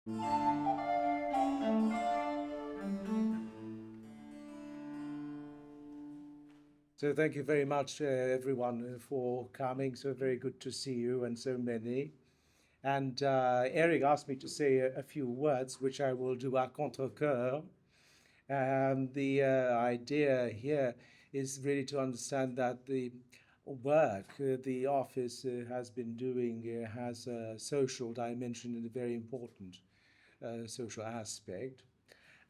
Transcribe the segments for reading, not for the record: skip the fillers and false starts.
So thank you very much, everyone, for coming. So very good to see you and so many. And Eric asked me to say a few words, which I will do à contre-cœur. The idea here is really to understand that the work the office has been doing has a social dimension and a very important social aspect.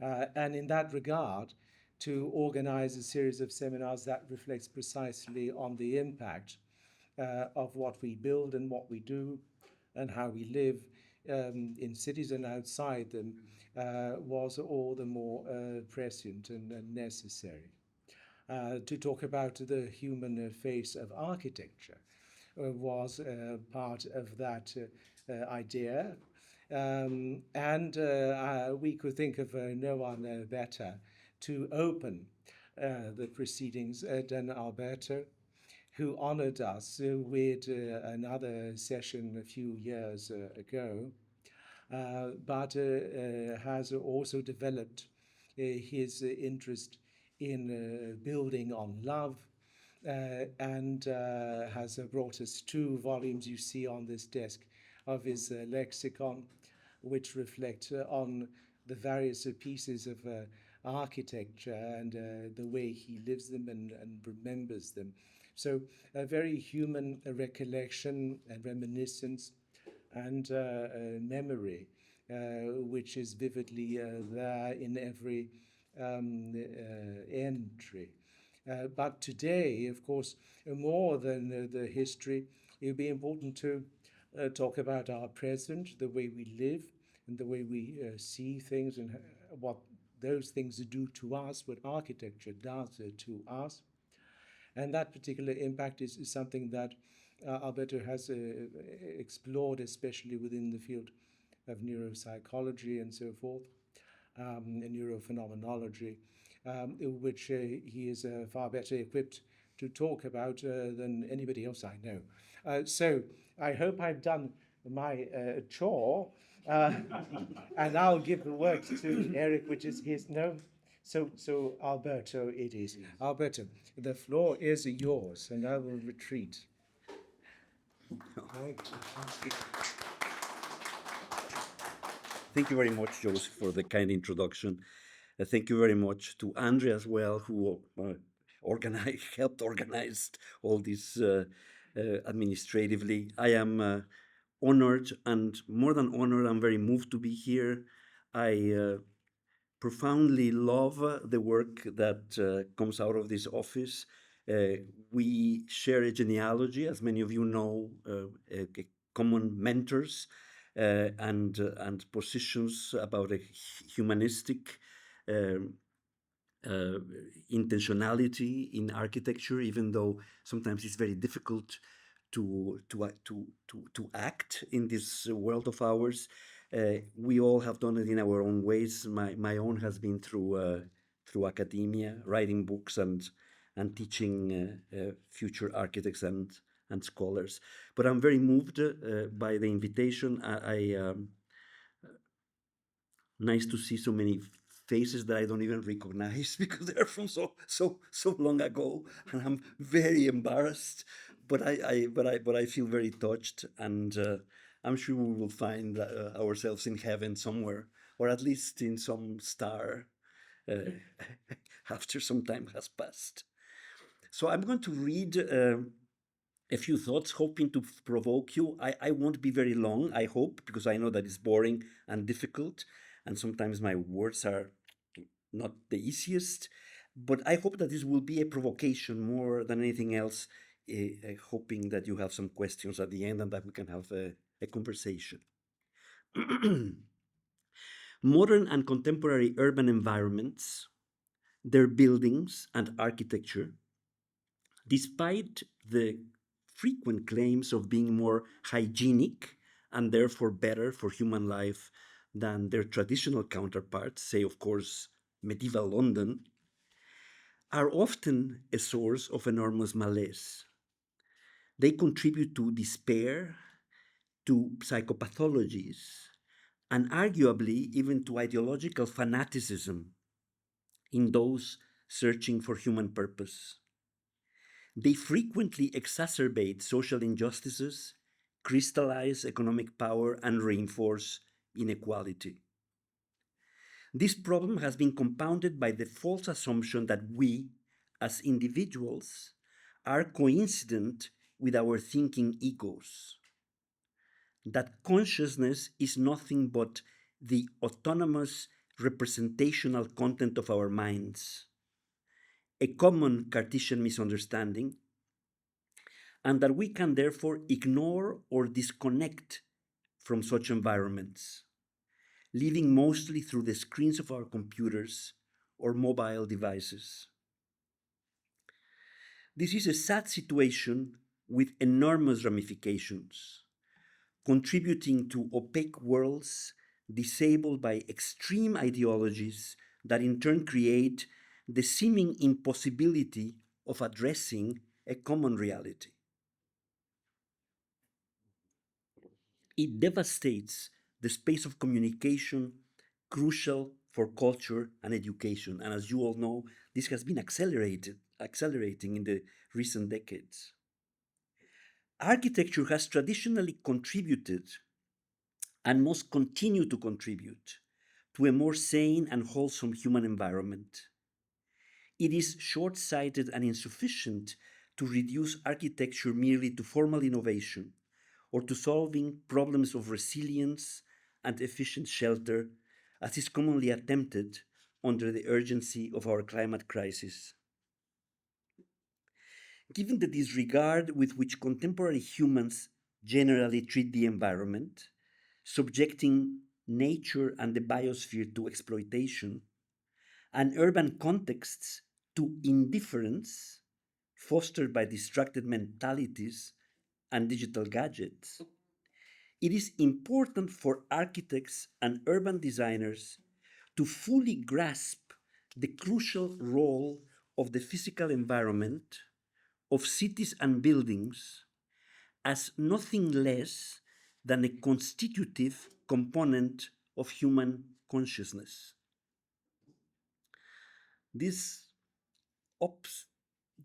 And in that regard, to organize a series of seminars that reflects precisely on the impact of what we build and what we do and how we live in cities and outside them was all the more prescient and necessary. To talk about the human face of architecture was part of that idea. We could think of no one better to open the proceedings than Alberto, who honored us with another session a few years ago, but has also developed his interest in building on love and has brought us 2 volumes you see on this desk of his Lexicon, which reflect on the various pieces of architecture and the way he lives them and remembers them. So a very human recollection and reminiscence and memory, which is vividly there in every entry. But today, of course, more than the history, it would be important to talk about our present, the way we live, and the way we see things, and what those things do to us, what architecture does to us. And that particular impact is something that Alberto has explored, especially within the field of neuropsychology and so forth, and neurophenomenology, which he is far better equipped to talk about than anybody else I know. So I hope I've done my chore, and I'll give the work to Eric, which is his. No, so Alberto, it is. Alberto, the floor is yours, and I will retreat. Thank you. Thank you very much, Joseph, for the kind introduction. Thank you very much to Andrea as well, who helped organize all this administratively. I am honored, and more than honored, I'm very moved to be here. I profoundly love the work that comes out of this office. We share a genealogy, as many of you know, common mentors and positions about a humanistic intentionality in architecture, even though sometimes it's very difficult to act in this world of ours. We all have done it in our own ways. My own has been through academia, writing books and teaching future architects and scholars. But I'm very moved by the invitation. Nice to see so many faces that I don't even recognize because they're from so long ago, and I'm very embarrassed. But I feel very touched, and I'm sure we will find ourselves in heaven somewhere, or at least in some star after some time has passed. So I'm going to read a few thoughts, hoping to provoke you. I won't be very long, I hope, because I know that it's boring and difficult, and sometimes my words are not the easiest. But I hope that this will be a provocation more than anything else, hoping that you have some questions at the end and that we can have a conversation. Modern and contemporary urban environments, their buildings and architecture, despite the frequent claims of being more hygienic and therefore better for human life than their traditional counterparts, say, of course, medieval London, are often a source of enormous malaise. They contribute to despair, to psychopathologies, and arguably even to ideological fanaticism in those searching for human purpose. They frequently exacerbate social injustices, crystallize economic power, and reinforce inequality. This problem has been compounded by the false assumption that we, as individuals, are coincident with our thinking egos, that consciousness is nothing but the autonomous representational content of our minds, a common Cartesian misunderstanding, and that we can therefore ignore or disconnect from such environments, living mostly through the screens of our computers or mobile devices. This is a sad situation with enormous ramifications, contributing to opaque worlds disabled by extreme ideologies that in turn create the seeming impossibility of addressing a common reality. It devastates the space of communication crucial for culture and education. And as you all know, this has been accelerating in the recent decades. Architecture has traditionally contributed and must continue to contribute to a more sane and wholesome human environment. It is short sighted and insufficient to reduce architecture merely to formal innovation or to solving problems of resilience and efficient shelter, as is commonly attempted under the urgency of our climate crisis. Given the disregard with which contemporary humans generally treat the environment, subjecting nature and the biosphere to exploitation, and urban contexts to indifference fostered by distracted mentalities and digital gadgets, it is important for architects and urban designers to fully grasp the crucial role of the physical environment of cities and buildings as nothing less than a constitutive component of human consciousness. This ups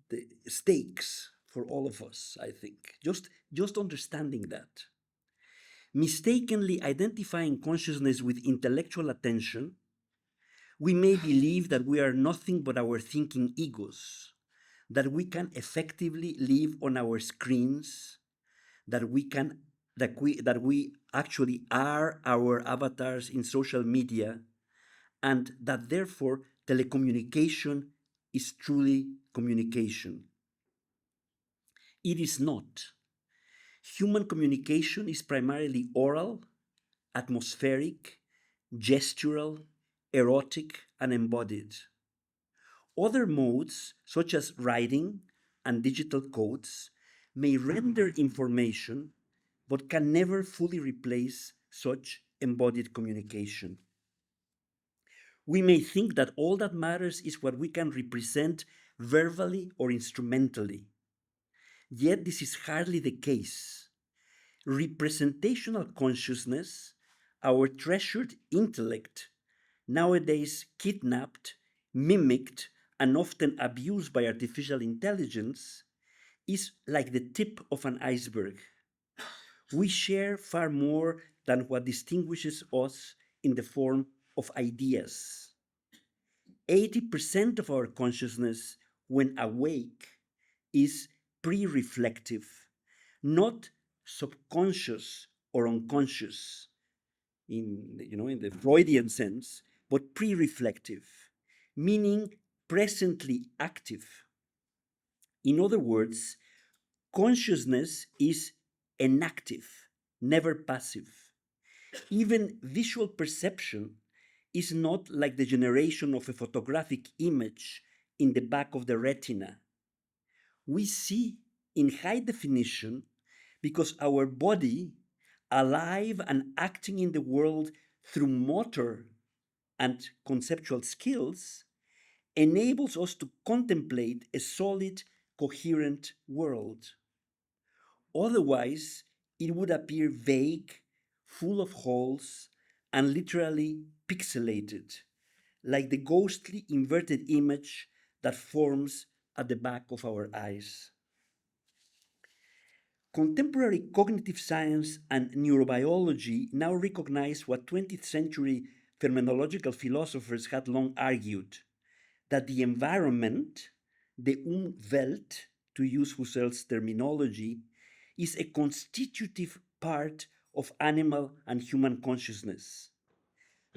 the stakes for all of us, I think. Just understanding that. Mistakenly identifying consciousness with intellectual attention, we may believe that we are nothing but our thinking egos, that we can effectively live on our screens, that we actually are our avatars in social media, and that therefore telecommunication is truly communication. It is not. Human communication is primarily oral, atmospheric, gestural, erotic, and embodied. Other modes, such as writing and digital codes, may render information but can never fully replace such embodied communication. We may think that all that matters is what we can represent verbally or instrumentally. Yet this is hardly the case. Representational consciousness, our treasured intellect, nowadays kidnapped, mimicked, and often abused by artificial intelligence, is like the tip of an iceberg. We share far more than what distinguishes us in the form of ideas. 80% of our consciousness, when awake, is pre reflective, not subconscious or unconscious in the Freudian sense, but pre reflective, meaning presently active. In other words, consciousness is enactive, never passive. Even visual perception is not like the generation of a photographic image in the back of the retina. We see in high definition because our body, alive and acting in the world through motor and conceptual skills, enables us to contemplate a solid, coherent world. Otherwise, it would appear vague, full of holes, and literally pixelated, like the ghostly inverted image that forms at the back of our eyes. Contemporary cognitive science and neurobiology now recognize what 20th century phenomenological philosophers had long argued, that the environment, the Umwelt, to use Husserl's terminology, is a constitutive part of animal and human consciousness.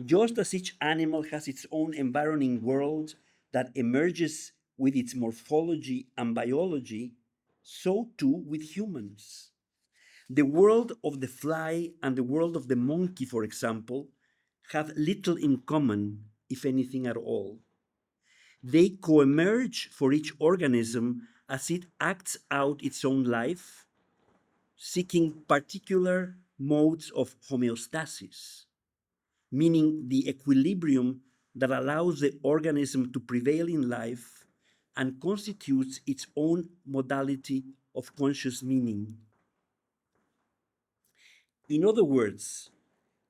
Just as each animal has its own environing world that emerges with its morphology and biology, so too with humans. The world of the fly and the world of the monkey, for example, have little in common, if anything at all. They co-emerge for each organism as it acts out its own life, seeking particular modes of homeostasis, meaning the equilibrium that allows the organism to prevail in life and constitutes its own modality of conscious meaning. In other words,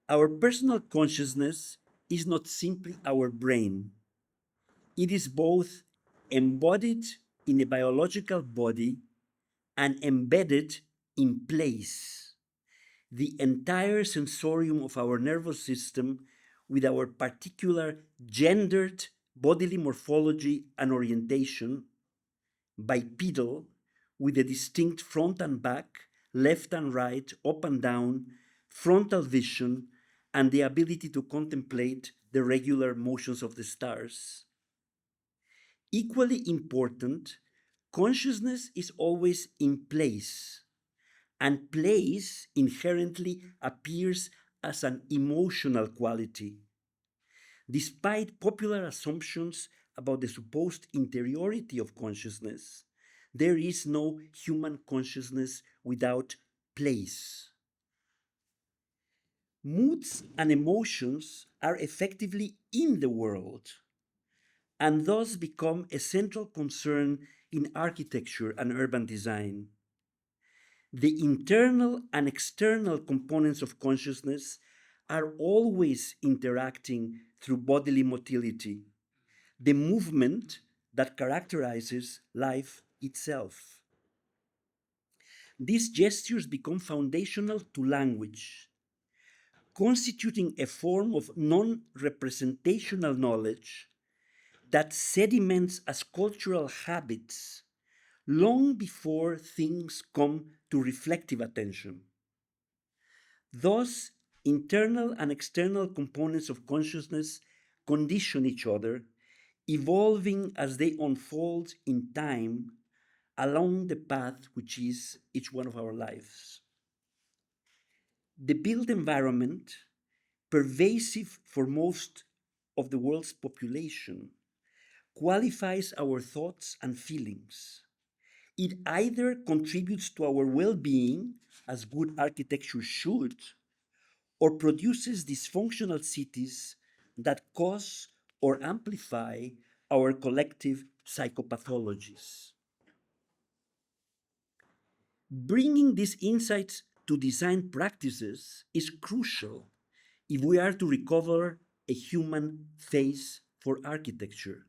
our personal consciousness is not simply our brain. It is both embodied in a biological body and embedded in place. The entire sensorium of our nervous system, with our particular gendered bodily morphology and orientation, bipedal, with a distinct front and back, left and right, up and down, frontal vision, and the ability to contemplate the regular motions of the stars. Equally important, consciousness is always in place, and place inherently appears as an emotional quality. Despite popular assumptions about the supposed interiority of consciousness, there is no human consciousness without place. Moods and emotions are effectively in the world and thus become a central concern in architecture and urban design. The internal and external components of consciousness are always interacting through bodily motility, the movement that characterizes life itself. These gestures become foundational to language, constituting a form of non-representational knowledge that sediments as cultural habits long before things come to reflective attention. Thus, internal and external components of consciousness condition each other, evolving as they unfold in time along the path which is each one of our lives. The built environment, pervasive for most of the world's population, qualifies our thoughts and feelings. It either contributes to our well-being, as good architecture should, or produces dysfunctional cities that cause or amplify our collective psychopathologies. Bringing these insights to design practices is crucial if we are to recover a human face for architecture,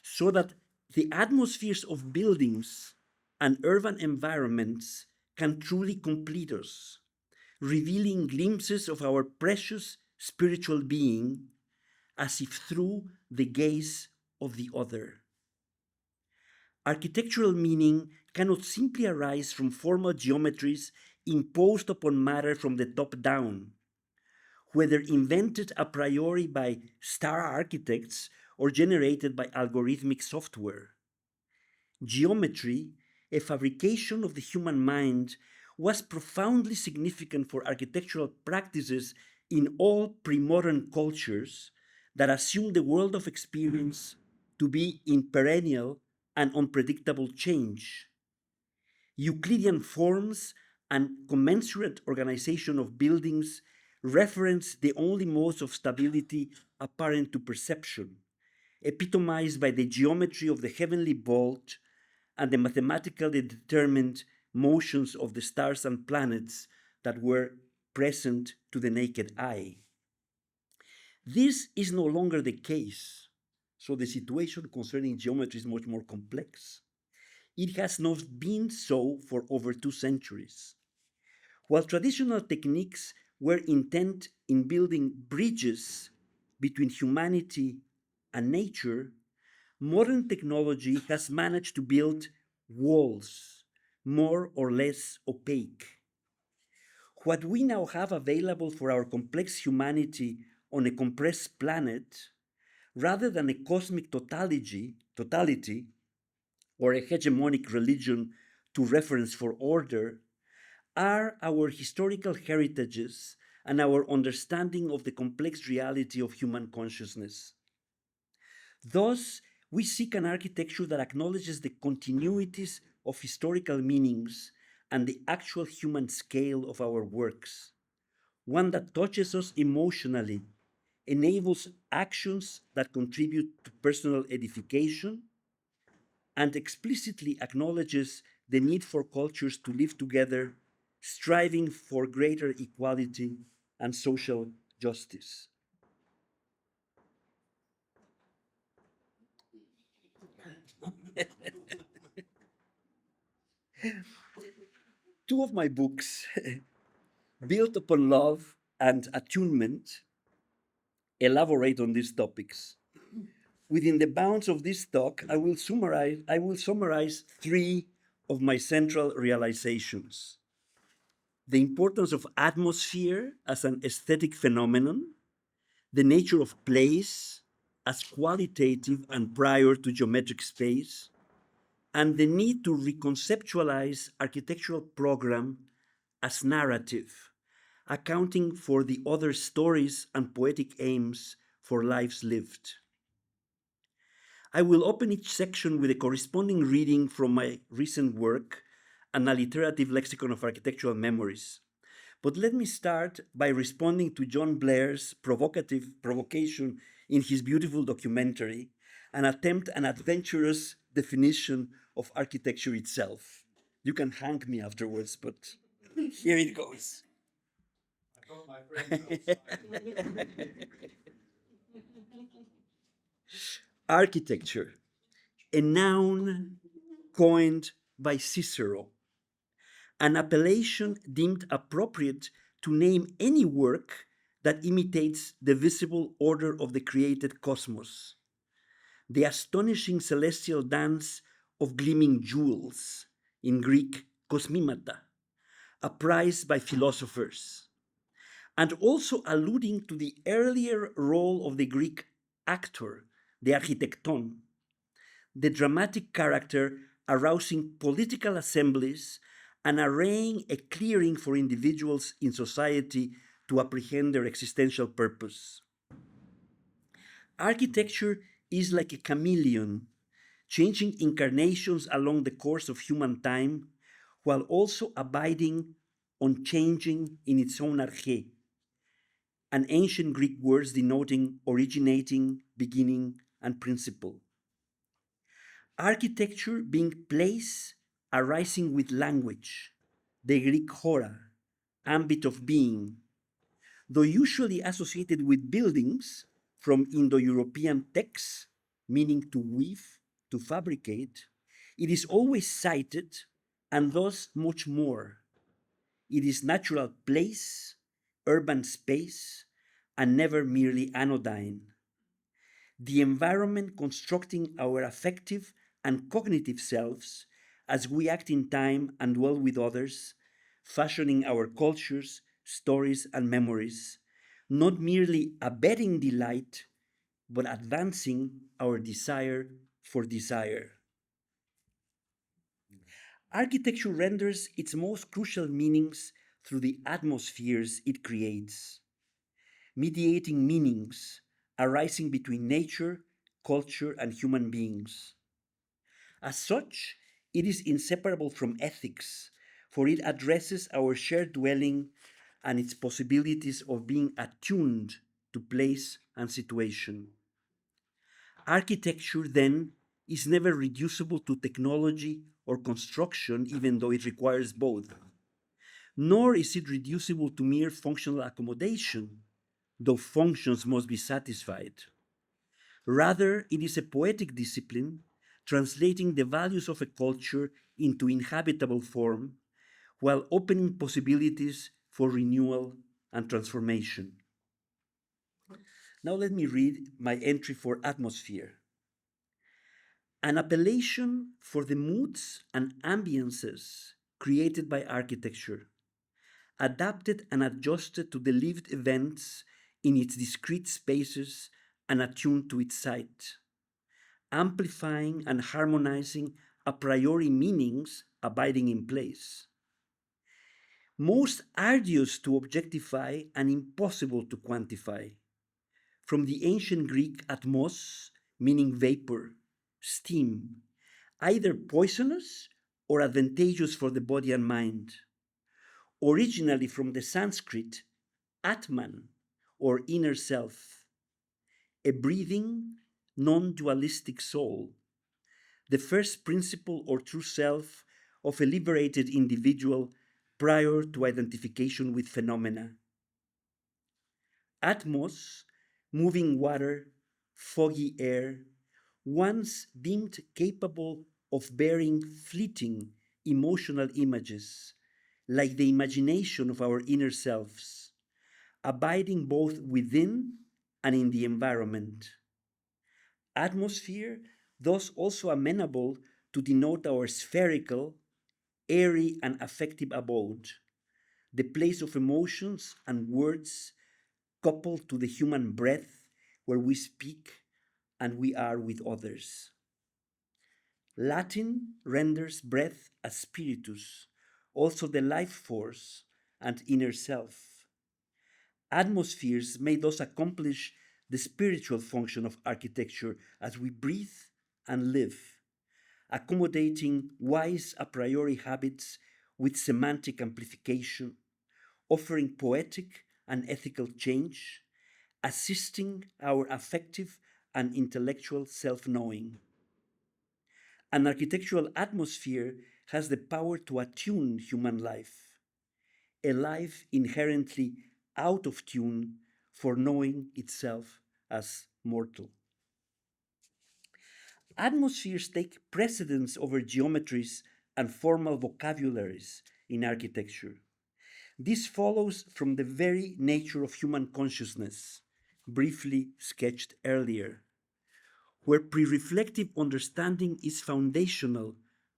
so that the atmospheres of buildings and urban environments can truly complete us, revealing glimpses of our precious spiritual being as if through the gaze of the other. Architectural meaning cannot simply arise from formal geometries imposed upon matter from the top down, whether invented a priori by star architects or generated by algorithmic software. Geometry, a fabrication of the human mind, was profoundly significant for architectural practices in all pre-modern cultures that assumed the world of experience to be in perennial and unpredictable change. Euclidean forms and commensurate organization of buildings reference the only modes of stability apparent to perception, epitomized by the geometry of the heavenly vault and the mathematically determined motions of the stars and planets that were present to the naked eye. This is no longer the case, so the situation concerning geometry is much more complex. It has not been so for over 2 centuries. While traditional techniques were intent in building bridges between humanity and nature, modern technology has managed to build walls, more or less opaque. What we now have available for our complex humanity on a compressed planet, rather than a cosmic totality or a hegemonic religion to reference for order, are our historical heritages and our understanding of the complex reality of human consciousness. Thus, we seek an architecture that acknowledges the continuities of historical meanings and the actual human scale of our works, one that touches us emotionally, enables actions that contribute to personal edification, and explicitly acknowledges the need for cultures to live together, striving for greater equality and social justice. Two of my books, Built Upon Love and Attunement, elaborate on these topics. Within the bounds of this talk, I will summarize three of my central realizations: the importance of atmosphere as an aesthetic phenomenon, the nature of place as qualitative and prior to geometric space, and the need to reconceptualize architectural program as narrative, accounting for the other stories and poetic aims for lives lived. I will open each section with a corresponding reading from my recent work, An Alliterative Lexicon of Architectural Memories. But let me start by responding to Jon Blair's provocation in his beautiful documentary, and attempt an adventurous definition of architecture itself. You can hang me afterwards, but here it goes. I got my friends outside. Architecture, a noun coined by Cicero, an appellation deemed appropriate to name any work that imitates the visible order of the created cosmos, the astonishing celestial dance of gleaming jewels, in Greek kosmimata, apprised by philosophers, and also alluding to the earlier role of the Greek actor, the architecton, the dramatic character arousing political assemblies and arraying a clearing for individuals in society to apprehend their existential purpose. Architecture is like a chameleon, changing incarnations along the course of human time, while also abiding unchanging in its own arche, an ancient Greek word denoting originating, beginning, and principle. Architecture being place arising with language, the Greek hora, ambit of being, though usually associated with buildings from Indo-European texts, meaning to weave, to fabricate, it is always cited and thus much more. It is natural place, urban space, and never merely anodyne. The environment constructing our affective and cognitive selves as we act in time and dwell with others, fashioning our cultures, stories, and memories, not merely abetting delight, but advancing our desire for desire. Architecture renders its most crucial meanings through the atmospheres it creates, mediating meanings arising between nature, culture, and human beings. As such, it is inseparable from ethics, for it addresses our shared dwelling and its possibilities of being attuned to place and situation. Architecture, then, is never reducible to technology or construction, even though it requires both. Nor is it reducible to mere functional accommodation, though functions must be satisfied. Rather, it is a poetic discipline, translating the values of a culture into inhabitable form, while opening possibilities for renewal and transformation. Now let me read my entry for atmosphere. An appellation for the moods and ambiances created by architecture, adapted and adjusted to the lived events in its discrete spaces and attuned to its site, amplifying and harmonizing a priori meanings abiding in place. Most arduous to objectify and impossible to quantify. From the ancient Greek atmos, meaning vapor, steam, either poisonous or advantageous for the body and mind. Originally from the Sanskrit Atman, or inner self, a breathing, non dualistic soul, the first principle or true self of a liberated individual prior to identification with phenomena. Atmos, moving water, foggy air, once deemed capable of bearing fleeting emotional images, like the imagination of our inner selves, abiding both within and in the environment. Atmosphere, thus also amenable to denote our spherical, airy, and affective abode, the place of emotions and words coupled to the human breath where we speak and we are with others. Latin renders breath as spiritus, also the life force and inner self. Atmospheres may thus accomplish the spiritual function of architecture as we breathe and live, accommodating wise a priori habits with semantic amplification, offering poetic and ethical change, assisting our affective and intellectual self-knowing. An architectural atmosphere has the power to attune human life, a life inherently out of tune for knowing itself as mortal. Atmospheres take precedence over geometries and formal vocabularies in architecture. This follows from the very nature of human consciousness, briefly sketched earlier, where pre-reflective understanding is foundational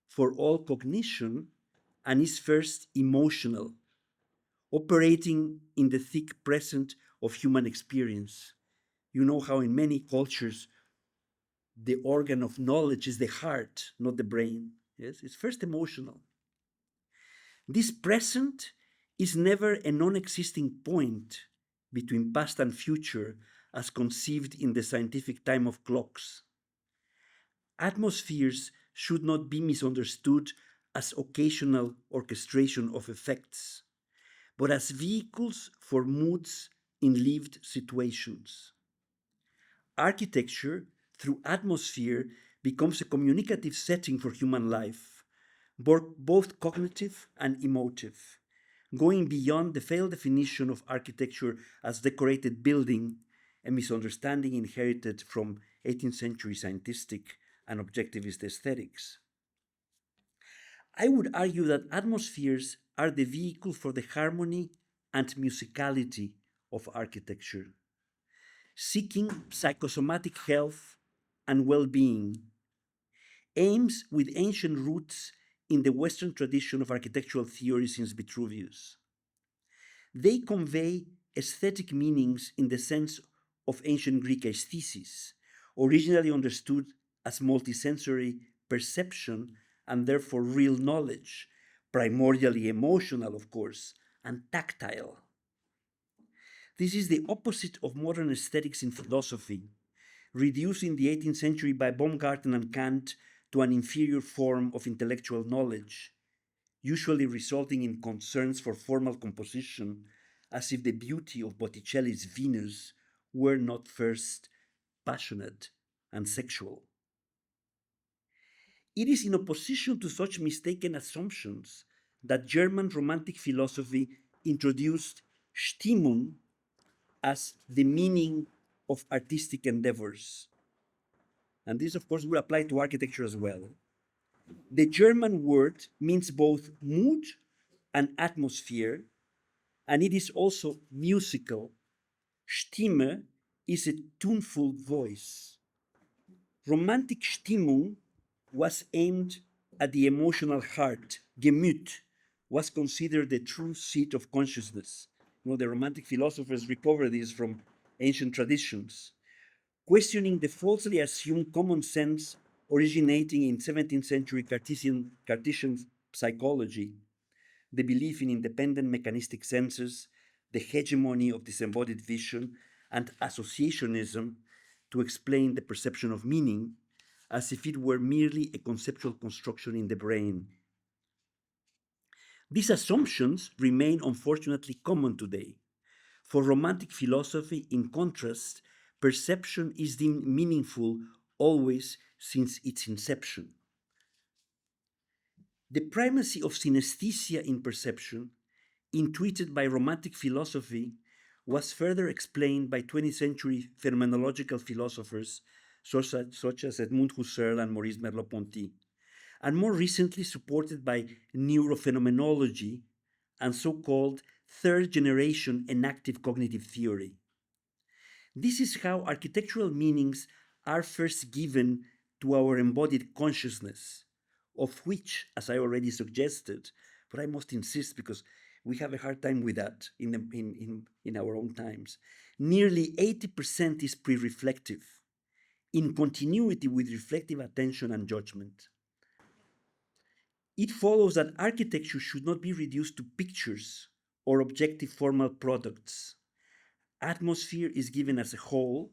for all cognition and is first emotional, operating in the thick present of human experience. You know how in many cultures the organ of knowledge is the heart, not the brain. Yes, it's first emotional. This present is never a non-existing point between past and future as conceived in the scientific time of clocks. Atmospheres should not be misunderstood as occasional orchestration of effects, but as vehicles for moods in lived situations. Architecture, through atmosphere, becomes a communicative setting for human life, both cognitive and emotive, going beyond the failed definition of architecture as decorated building, a misunderstanding inherited from 18th century scientific and objectivist aesthetics. I would argue that atmospheres are the vehicle for the harmony and musicality of architecture, seeking psychosomatic health and well-being, aims with ancient roots in the Western tradition of architectural theory since Vitruvius. They convey aesthetic meanings in the sense of ancient Greek aesthesis, originally understood as multisensory perception and therefore real knowledge, primordially emotional, of course, and tactile. This is the opposite of modern aesthetics in philosophy, reduced in the 18th century by Baumgarten and Kant to an inferior form of intellectual knowledge, usually resulting in concerns for formal composition, as if the beauty of Botticelli's Venus were not first passionate and sexual. It is in opposition to such mistaken assumptions that German Romantic philosophy introduced Stimmung, as the meaning of artistic endeavors. And this, of course, will apply to architecture as well. The German word means both mood and atmosphere, and it is also musical. Stimme is a tuneful voice. Romantic Stimmung was aimed at the emotional heart. Gemüt was considered the true seat of consciousness. You know, the Romantic philosophers recover this from ancient traditions, questioning the falsely assumed common sense originating in 17th century Cartesian psychology, the belief in independent mechanistic senses, the hegemony of disembodied vision, and associationism to explain the perception of meaning as if it were merely a conceptual construction in the brain. These assumptions remain unfortunately common today. For Romantic philosophy, in contrast, perception is deemed meaningful always since its inception. The primacy of synesthesia in perception, intuited by Romantic philosophy, was further explained by 20th century phenomenological philosophers such as Edmund Husserl and Maurice Merleau-Ponty, and more recently supported by neurophenomenology and so-called third-generation enactive cognitive theory. This is how architectural meanings are first given to our embodied consciousness, of which, as I already suggested, but I must insist because we have a hard time with that in our own times, nearly 80% is pre-reflective, in continuity with reflective attention and judgment. It follows that architecture should not be reduced to pictures or objective formal products. Atmosphere is given as a whole,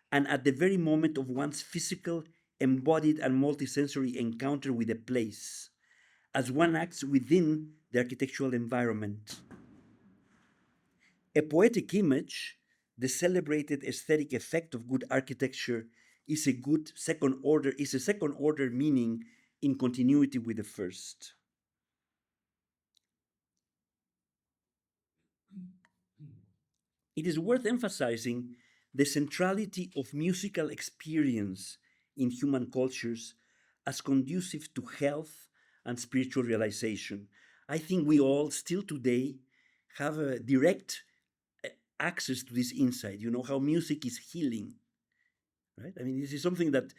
and at the very moment of one's physical, embodied, and multisensory encounter with a place, as one acts within the architectural environment. A poetic image, the celebrated aesthetic effect of good architecture, is a second order meaning in continuity with the first. It is worth emphasizing the centrality of musical experience in human cultures as conducive to health and spiritual realization. I think we all still today have a direct access to this insight, you know, how music is healing, right? I mean, this is something that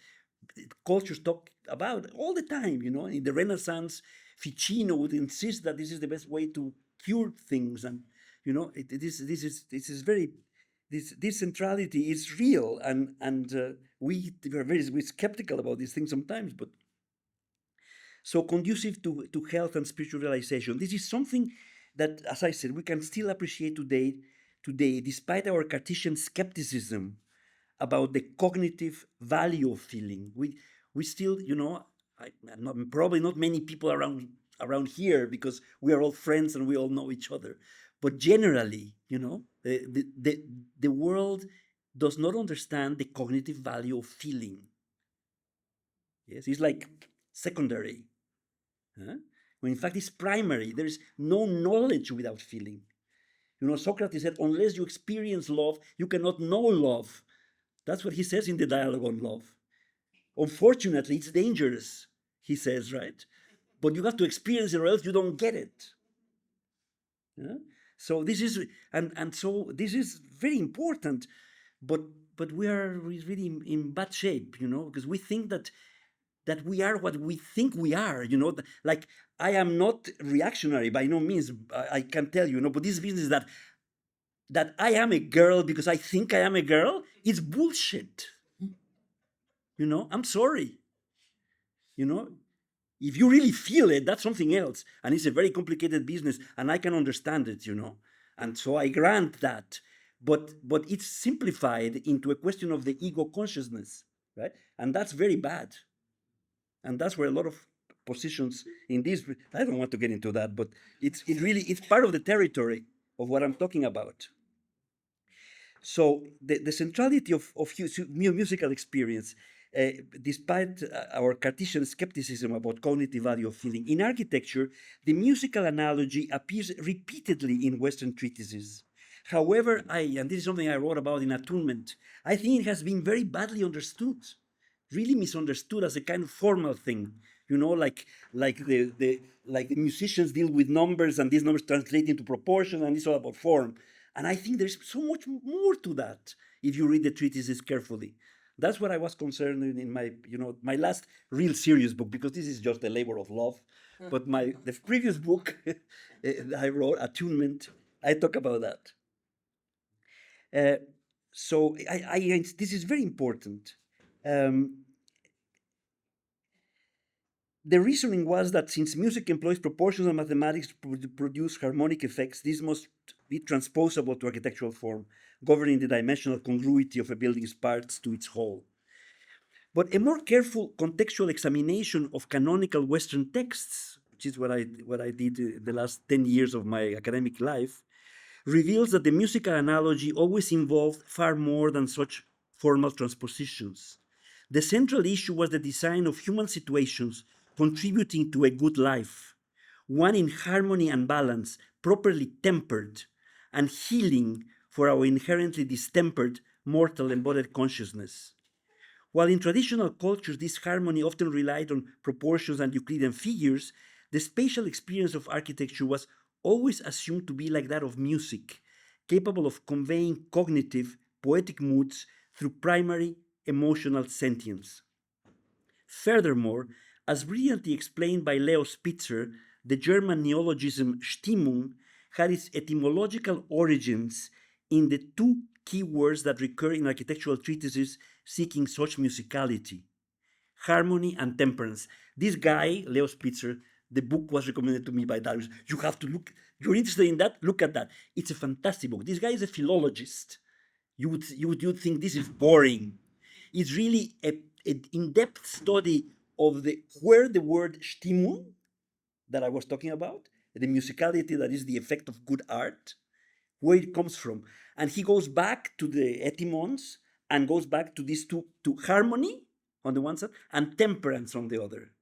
cultures talk about all the time, you know. In the Renaissance, Ficino would insist that this is the best way to cure things, and you know, this is very this centrality is real, and we're skeptical about these things sometimes, but so conducive to health and spiritual realization. This is something that, as I said, we can still appreciate today, despite our Cartesian skepticism about the cognitive value of feeling. We still, you know, probably not many people around here because we are all friends and we all know each other. But generally, you know, the world does not understand the cognitive value of feeling. Yes, it's like secondary. Huh? When in fact it's primary. There is no knowledge without feeling. You know, Socrates said, unless you experience love, you cannot know love. That's what he says in the dialogue on love. Unfortunately, it's dangerous, he says, right? But you have to experience it or else you don't get it. Yeah? So this is, and so this is very important, but we are really in bad shape, you know, because we think that we are what we think we are, you know, like I am not reactionary by no means, I can tell you, you know, but this business that I am a girl because I think I am a girl, it's bullshit. You know, I'm sorry. You know, if you really feel it, that's something else. And it's a very complicated business, and I can understand it, you know. And so I grant that. But it's simplified into a question of the ego consciousness, right? And that's very bad. And that's where a lot of positions in this, I don't want to get into that, but it's part of the territory of what I'm talking about. So the centrality of musical experience, despite our Cartesian skepticism about cognitive value of feeling, in architecture, the musical analogy appears repeatedly in Western treatises. However, and this is something I wrote about in Attunement, I think it has been very badly understood, really misunderstood as a kind of formal thing. You know, like the musicians deal with numbers, and these numbers translate into proportion, and it's all about form. And I think there's so much more to that if you read the treatises carefully. That's what I was concerned in my, my last real serious book, because this is just a labor of love. But the previous book I wrote, Attunement, I talk about that. So this is very important. The reasoning was that since music employs proportions and mathematics to produce harmonic effects, this must be transposable to architectural form, governing the dimensional congruity of a building's parts to its whole. But a more careful contextual examination of canonical Western texts, which is what I did the last 10 years of my academic life, reveals that the musical analogy always involved far more than such formal transpositions. The central issue was the design of human situations contributing to a good life, one in harmony and balance, properly tempered, and healing for our inherently distempered, mortal embodied consciousness. While in traditional cultures this harmony often relied on proportions and Euclidean figures, the spatial experience of architecture was always assumed to be like that of music, capable of conveying cognitive, poetic moods through primary emotional sentience. Furthermore, as brilliantly explained by Leo Spitzer, the German neologism Stimmung had its etymological origins in the two key words that recur in architectural treatises seeking such musicality: harmony and temperance. This guy, Leo Spitzer, the book was recommended to me by Darius. You have to look, you're interested in that? Look at that. It's a fantastic book. This guy is a philologist. You would think this is boring. It's really an in-depth study of where the word Stimmung that I was talking about, the musicality that is the effect of good art, where it comes from. And he goes back to the etymons and goes back to these two, to harmony on the one side and temperance on the other.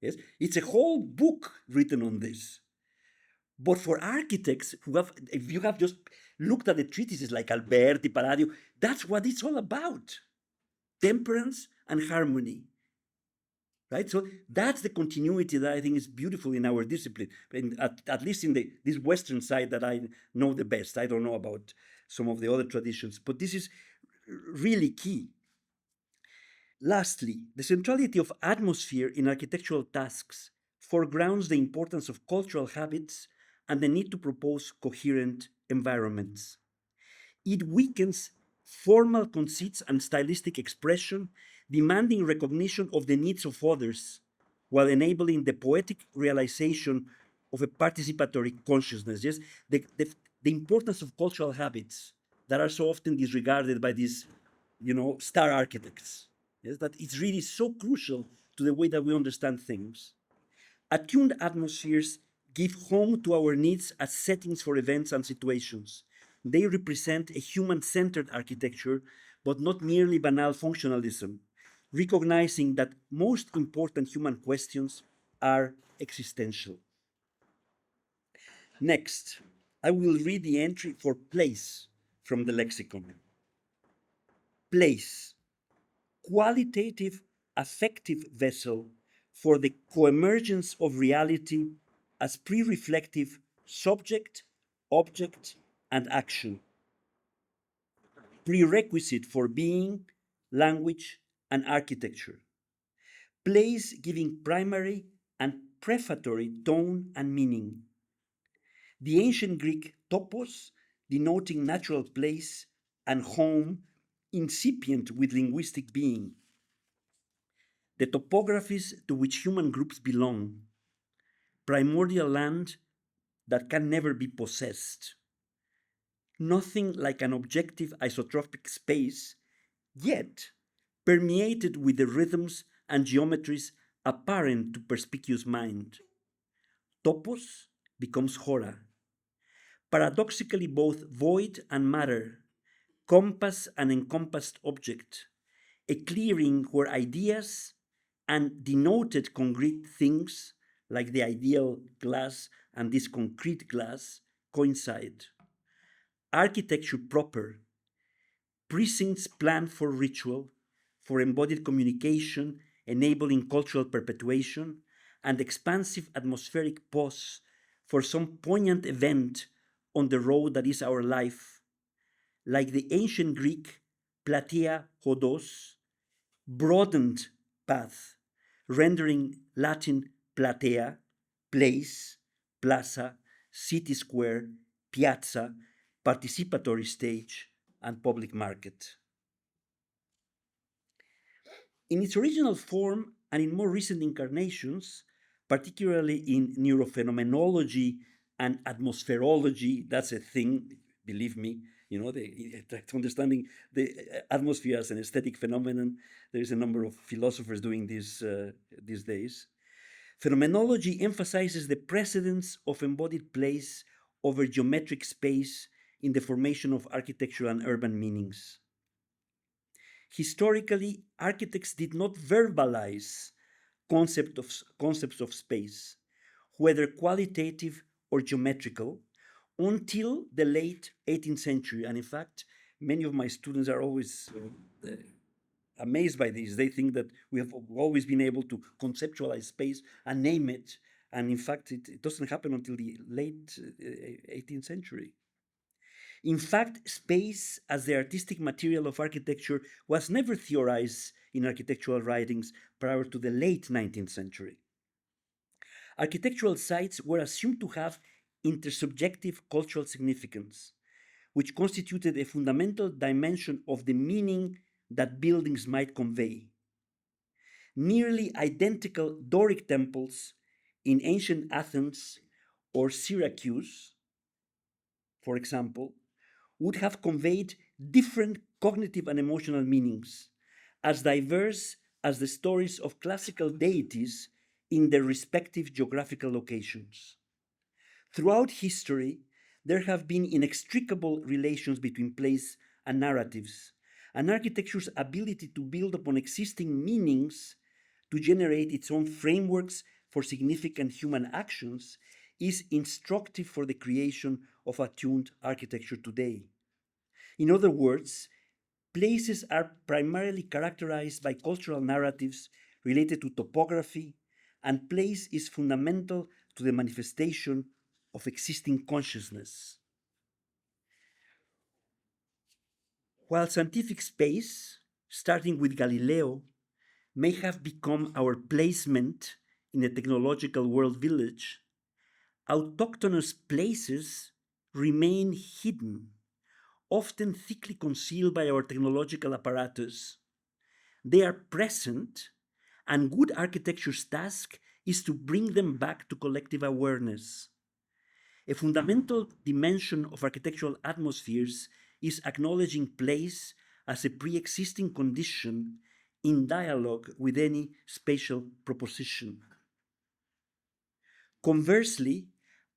Yes, it's a whole book written on this. But for architects who have, if you have just looked at the treatises like Alberti, Palladio, that's what it's all about: temperance and harmony. Right? So that's the continuity that I think is beautiful in our discipline, at least in this Western side that I know the best. I don't know about some of the other traditions, but this is really key. Lastly, the centrality of atmosphere in architectural tasks foregrounds the importance of cultural habits and the need to propose coherent environments. It weakens formal conceits and stylistic expression, demanding recognition of the needs of others, while enabling the poetic realization of a participatory consciousness. Yes, the importance of cultural habits that are so often disregarded by these, star architects. Yes, that it's really so crucial to the way that we understand things. Attuned atmospheres give home to our needs as settings for events and situations. They represent a human-centered architecture, but not merely banal functionalism, recognizing that most important human questions are existential. Next, I will read the entry for place from the Lexicon. Place, qualitative affective vessel for the coemergence of reality as pre-reflective subject, object, and action. Prerequisite for being, language, and architecture. Place giving primary and prefatory tone and meaning. The ancient Greek topos, denoting natural place, and home, incipient with linguistic being. The topographies to which human groups belong. Primordial land that can never be possessed. Nothing like an objective isotropic space, yet permeated with the rhythms and geometries apparent to perspicuous mind. Topos becomes hora. Paradoxically, both void and matter, compass and encompassed object, a clearing where ideas and denoted concrete things, like the ideal glass and this concrete glass, coincide. architecture proper, precincts planned for ritual, for embodied communication, enabling cultural perpetuation, and expansive atmospheric pause for some poignant event on the road that is our life, like the ancient Greek platea hodos, broadened path, rendering Latin platea, place, plaza, city square, piazza, participatory stage, and public market. In its original form and in more recent incarnations, particularly in neurophenomenology and atmospherology, that's a thing, believe me, understanding the atmosphere as an aesthetic phenomenon. There is a number of philosophers doing this these days. Phenomenology emphasizes the precedence of embodied place over geometric space in the formation of architectural and urban meanings. Historically, architects did not verbalize concepts of space, whether qualitative or geometrical, until the late 18th century. And in fact, many of my students are always amazed by this. They think that we have always been able to conceptualize space and name it. And in fact, it doesn't happen until the late 18th century. In fact, space as the artistic material of architecture was never theorized in architectural writings prior to the late 19th century. Architectural sites were assumed to have intersubjective cultural significance, which constituted a fundamental dimension of the meaning that buildings might convey. Nearly identical Doric temples in ancient Athens or Syracuse, for example, would have conveyed different cognitive and emotional meanings, as diverse as the stories of classical deities in their respective geographical locations. Throughout history, there have been inextricable relations between place and narratives, and architecture's ability to build upon existing meanings to generate its own frameworks for significant human actions is instructive for the creation of attuned architecture today. In other words, places are primarily characterized by cultural narratives related to topography, and place is fundamental to the manifestation of existing consciousness. While scientific space, starting with Galileo, may have become our placement in a technological world village, autochthonous places remain hidden, often thickly concealed by our technological apparatus. They are present, and good architecture's task is to bring them back to collective awareness. A fundamental dimension of architectural atmospheres is acknowledging place as a pre-existing condition in dialogue with any spatial proposition. Conversely,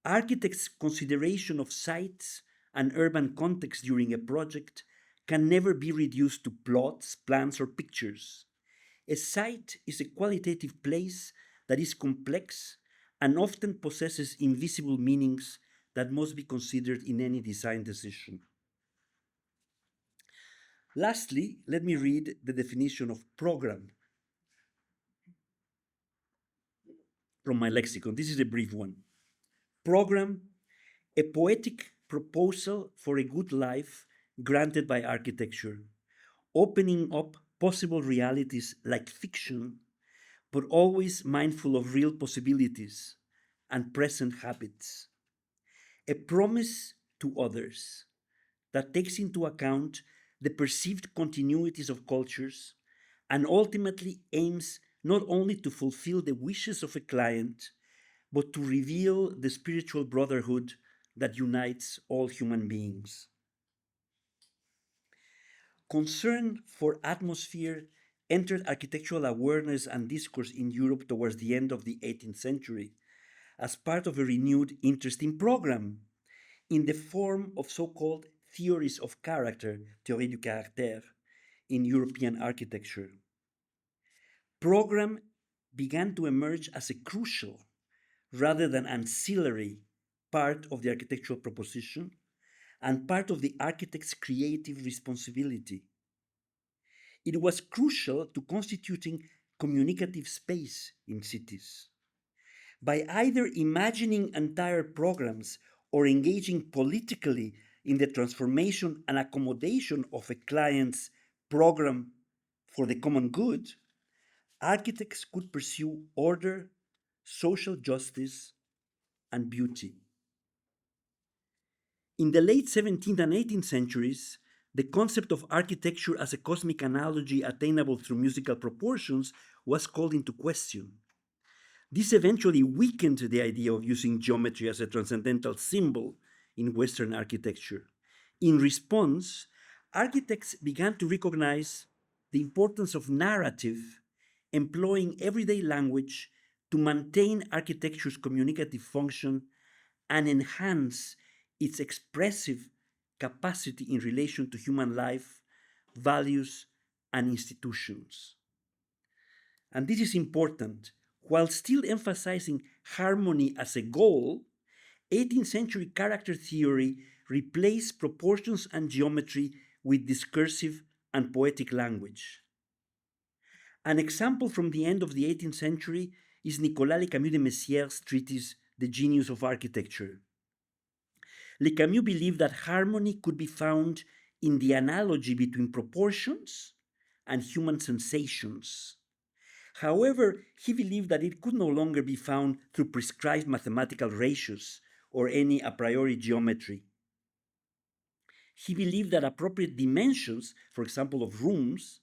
architects' consideration of sites and urban context during a project can never be reduced to plots, plans, or pictures. A site is a qualitative place that is complex and often possesses invisible meanings that must be considered in any design decision. Lastly, let me read the definition of program from my lexicon. This is a brief one. Program, a poetic proposal for a good life granted by architecture, opening up possible realities like fiction, but always mindful of real possibilities and present habits. A promise to others that takes into account the perceived continuities of cultures and ultimately aims not only to fulfill the wishes of a client, but to reveal the spiritual brotherhood that unites all human beings. Concern for atmosphere entered architectural awareness and discourse in Europe towards the end of the 18th century as part of a renewed interest in program in the form of so-called theories of character, théorie du caractère, in European architecture. Program began to emerge as a crucial rather than ancillary part of the architectural proposition and part of the architect's creative responsibility. It was crucial to constituting communicative space in cities. By either imagining entire programs or engaging politically in the transformation and accommodation of a client's program for the common good, architects could pursue order, social justice, and beauty. In the late 17th and 18th centuries, the concept of architecture as a cosmic analogy attainable through musical proportions was called into question. This eventually weakened the idea of using geometry as a transcendental symbol in Western architecture. In response, architects began to recognize the importance of narrative, employing everyday language to maintain architecture's communicative function and enhance its expressive capacity in relation to human life, values, and institutions. And this is important. While still emphasizing harmony as a goal, 18th century character theory replaced proportions and geometry with discursive and poetic language. An example from the end of the 18th century is Nicolas Le Camus de Messiere's treatise, The Genius of Architecture. Le Camus believed that harmony could be found in the analogy between proportions and human sensations. However, he believed that it could no longer be found through prescribed mathematical ratios or any a priori geometry. He believed that appropriate dimensions, for example, of rooms,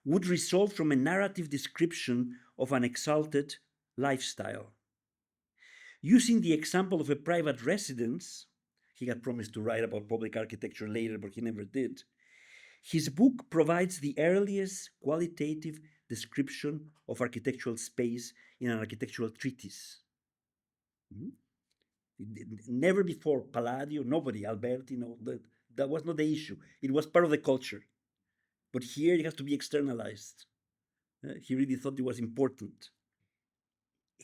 would result from a narrative description of an exalted lifestyle. Using the example of a private residence, he had promised to write about public architecture later, but he never did. His book provides the earliest qualitative description of architectural space in an architectural treatise. Never before Palladio, nobody, Alberti, that was not the issue. It was part of the culture. But here it has to be externalized. He really thought it was important.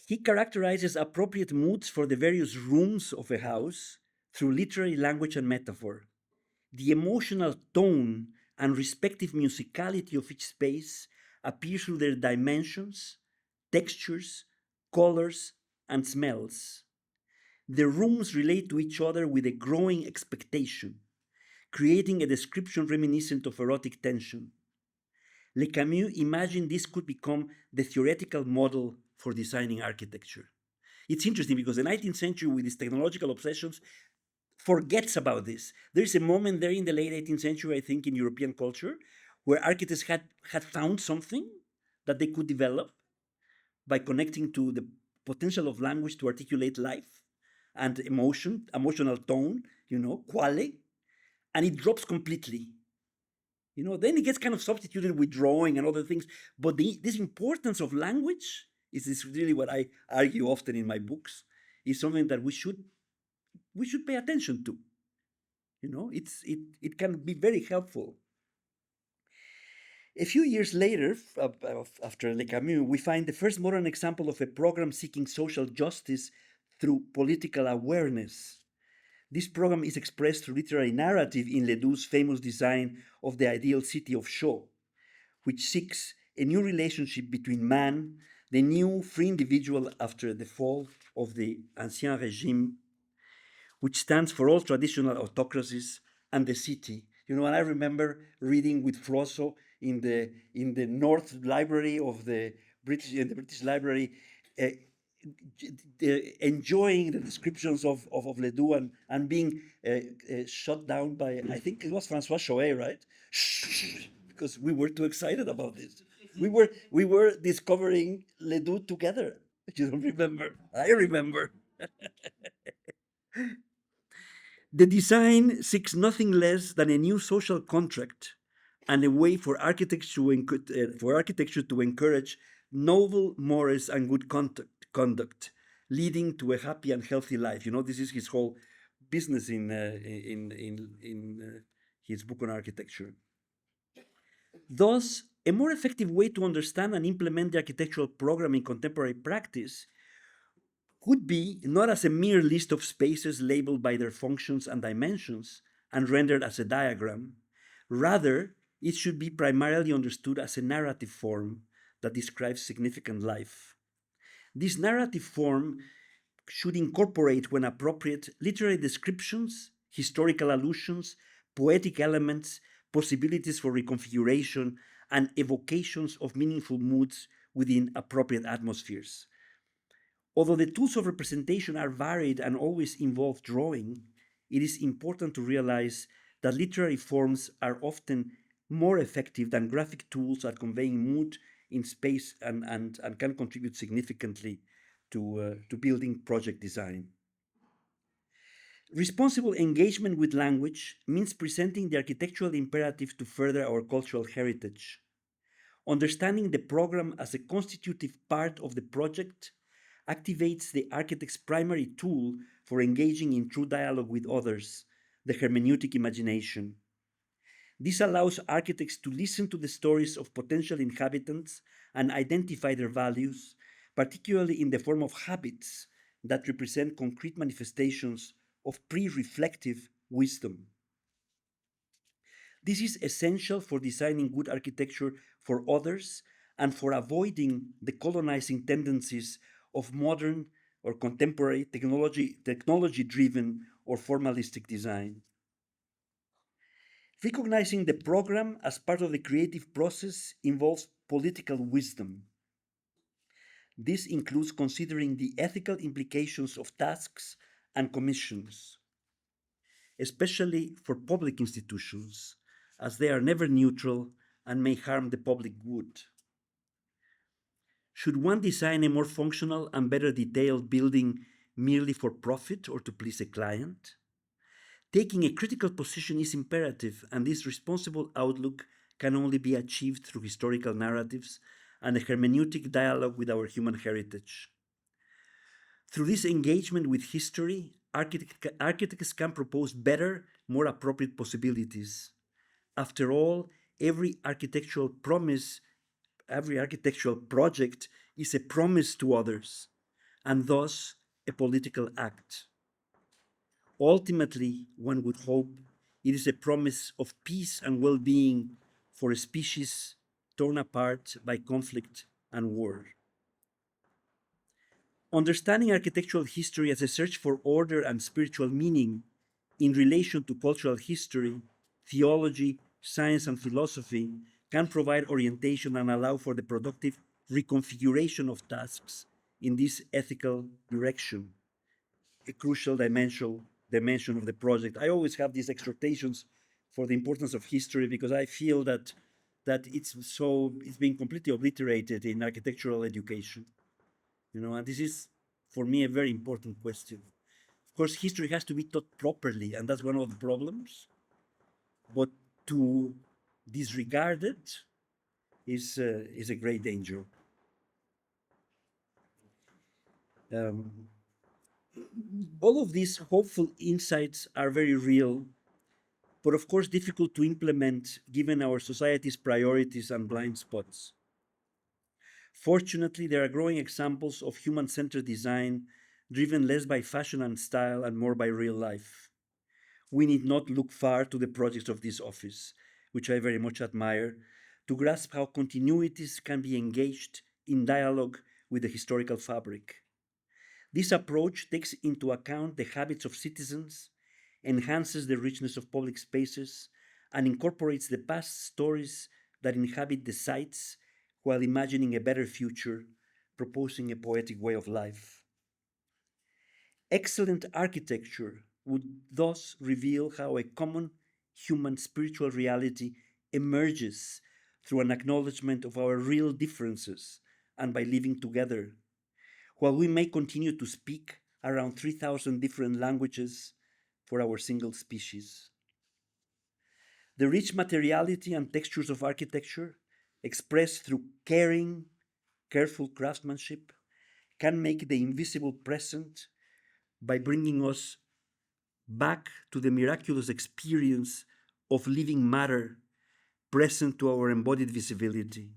He characterizes appropriate moods for the various rooms of a house through literary language and metaphor. The emotional tone and respective musicality of each space appear through their dimensions, textures, colors, and smells. The rooms relate to each other with a growing expectation, creating a description reminiscent of erotic tension. Le Camus imagined this could become the theoretical model for designing architecture. It's interesting because the 19th century, with its technological obsessions, forgets about this. There's a moment there in the late 18th century, I think, in European culture, where architects had found something that they could develop by connecting to the potential of language to articulate life and emotion, emotional tone, quale, and it drops completely. Then it gets kind of substituted with drawing and other things. But this importance of language is really what I argue often in my books, is something that we should pay attention to. It can be very helpful. A few years later, after Le Camus, we find the first modern example of a program seeking social justice through political awareness. This program is expressed through literary narrative in Ledoux's famous design of the ideal city of Chaux, which seeks a new relationship between man, the new free individual after the fall of the Ancien Régime, which stands for all traditional autocracies, and the city. And I remember reading with Frosso in the North Library of the British Library, enjoying the descriptions of Ledoux and being shut down by, I think it was François Choet, right? Because we were too excited about this. We were discovering Ledoux together. You don't remember? I remember. The design seeks nothing less than a new social contract and a way for architecture to encourage noble morals and good conduct, leading to a happy and healthy life. This is his whole business in his book on architecture. Thus, a more effective way to understand and implement the architectural program in contemporary practice could be not as a mere list of spaces labeled by their functions and dimensions, and rendered as a diagram. Rather, it should be primarily understood as a narrative form that describes significant life. This narrative form should incorporate, when appropriate, literary descriptions, historical allusions, poetic elements, possibilities for reconfiguration, and evocations of meaningful moods within appropriate atmospheres. Although the tools of representation are varied and always involve drawing, it is important to realize that literary forms are often more effective than graphic tools at conveying mood in space and can contribute significantly to building project design. Responsible engagement with language means presenting the architectural imperative to further our cultural heritage. Understanding the program as a constitutive part of the project activates the architect's primary tool for engaging in true dialogue with others, the hermeneutic imagination. This allows architects to listen to the stories of potential inhabitants and identify their values, particularly in the form of habits that represent concrete manifestations of pre-reflective wisdom. This is essential for designing good architecture for others and for avoiding the colonizing tendencies of modern or contemporary technology-driven or formalistic design. Recognizing the program as part of the creative process involves political wisdom. This includes considering the ethical implications of tasks and commissions, especially for public institutions, as they are never neutral and may harm the public good. Should one design a more functional and better detailed building merely for profit or to please a client? Taking a critical position is imperative, and this responsible outlook can only be achieved through historical narratives and a hermeneutic dialogue with our human heritage. Through this engagement with history, architects can propose better, more appropriate possibilities. After all, every architectural project is a promise to others, and thus a political act. Ultimately, one would hope it is a promise of peace and well-being for a species torn apart by conflict and war. Understanding architectural history as a search for order and spiritual meaning in relation to cultural history, theology, science, and philosophy can provide orientation and allow for the productive reconfiguration of tasks in this ethical direction, a crucial dimension of the project. I always have these exhortations for the importance of history because I feel that it's being completely obliterated in architectural education. And this is for me a very important question. Of course, history has to be taught properly, and that's one of the problems. But to disregard it is a great danger. All of these hopeful insights are very real, but of course difficult to implement given our society's priorities and blind spots. Fortunately, there are growing examples of human-centered design driven less by fashion and style and more by real life. We need not look far to the projects of this office, which I very much admire, to grasp how continuities can be engaged in dialogue with the historical fabric. This approach takes into account the habits of citizens, enhances the richness of public spaces, and incorporates the past stories that inhabit the sites while imagining a better future, proposing a poetic way of life. Excellent architecture would thus reveal how a common human spiritual reality emerges through an acknowledgement of our real differences and by living together. While we may continue to speak around 3,000 different languages for our single species. The rich materiality and textures of architecture, expressed through caring, careful craftsmanship, can make the invisible present by bringing us back to the miraculous experience of living matter present to our embodied visibility.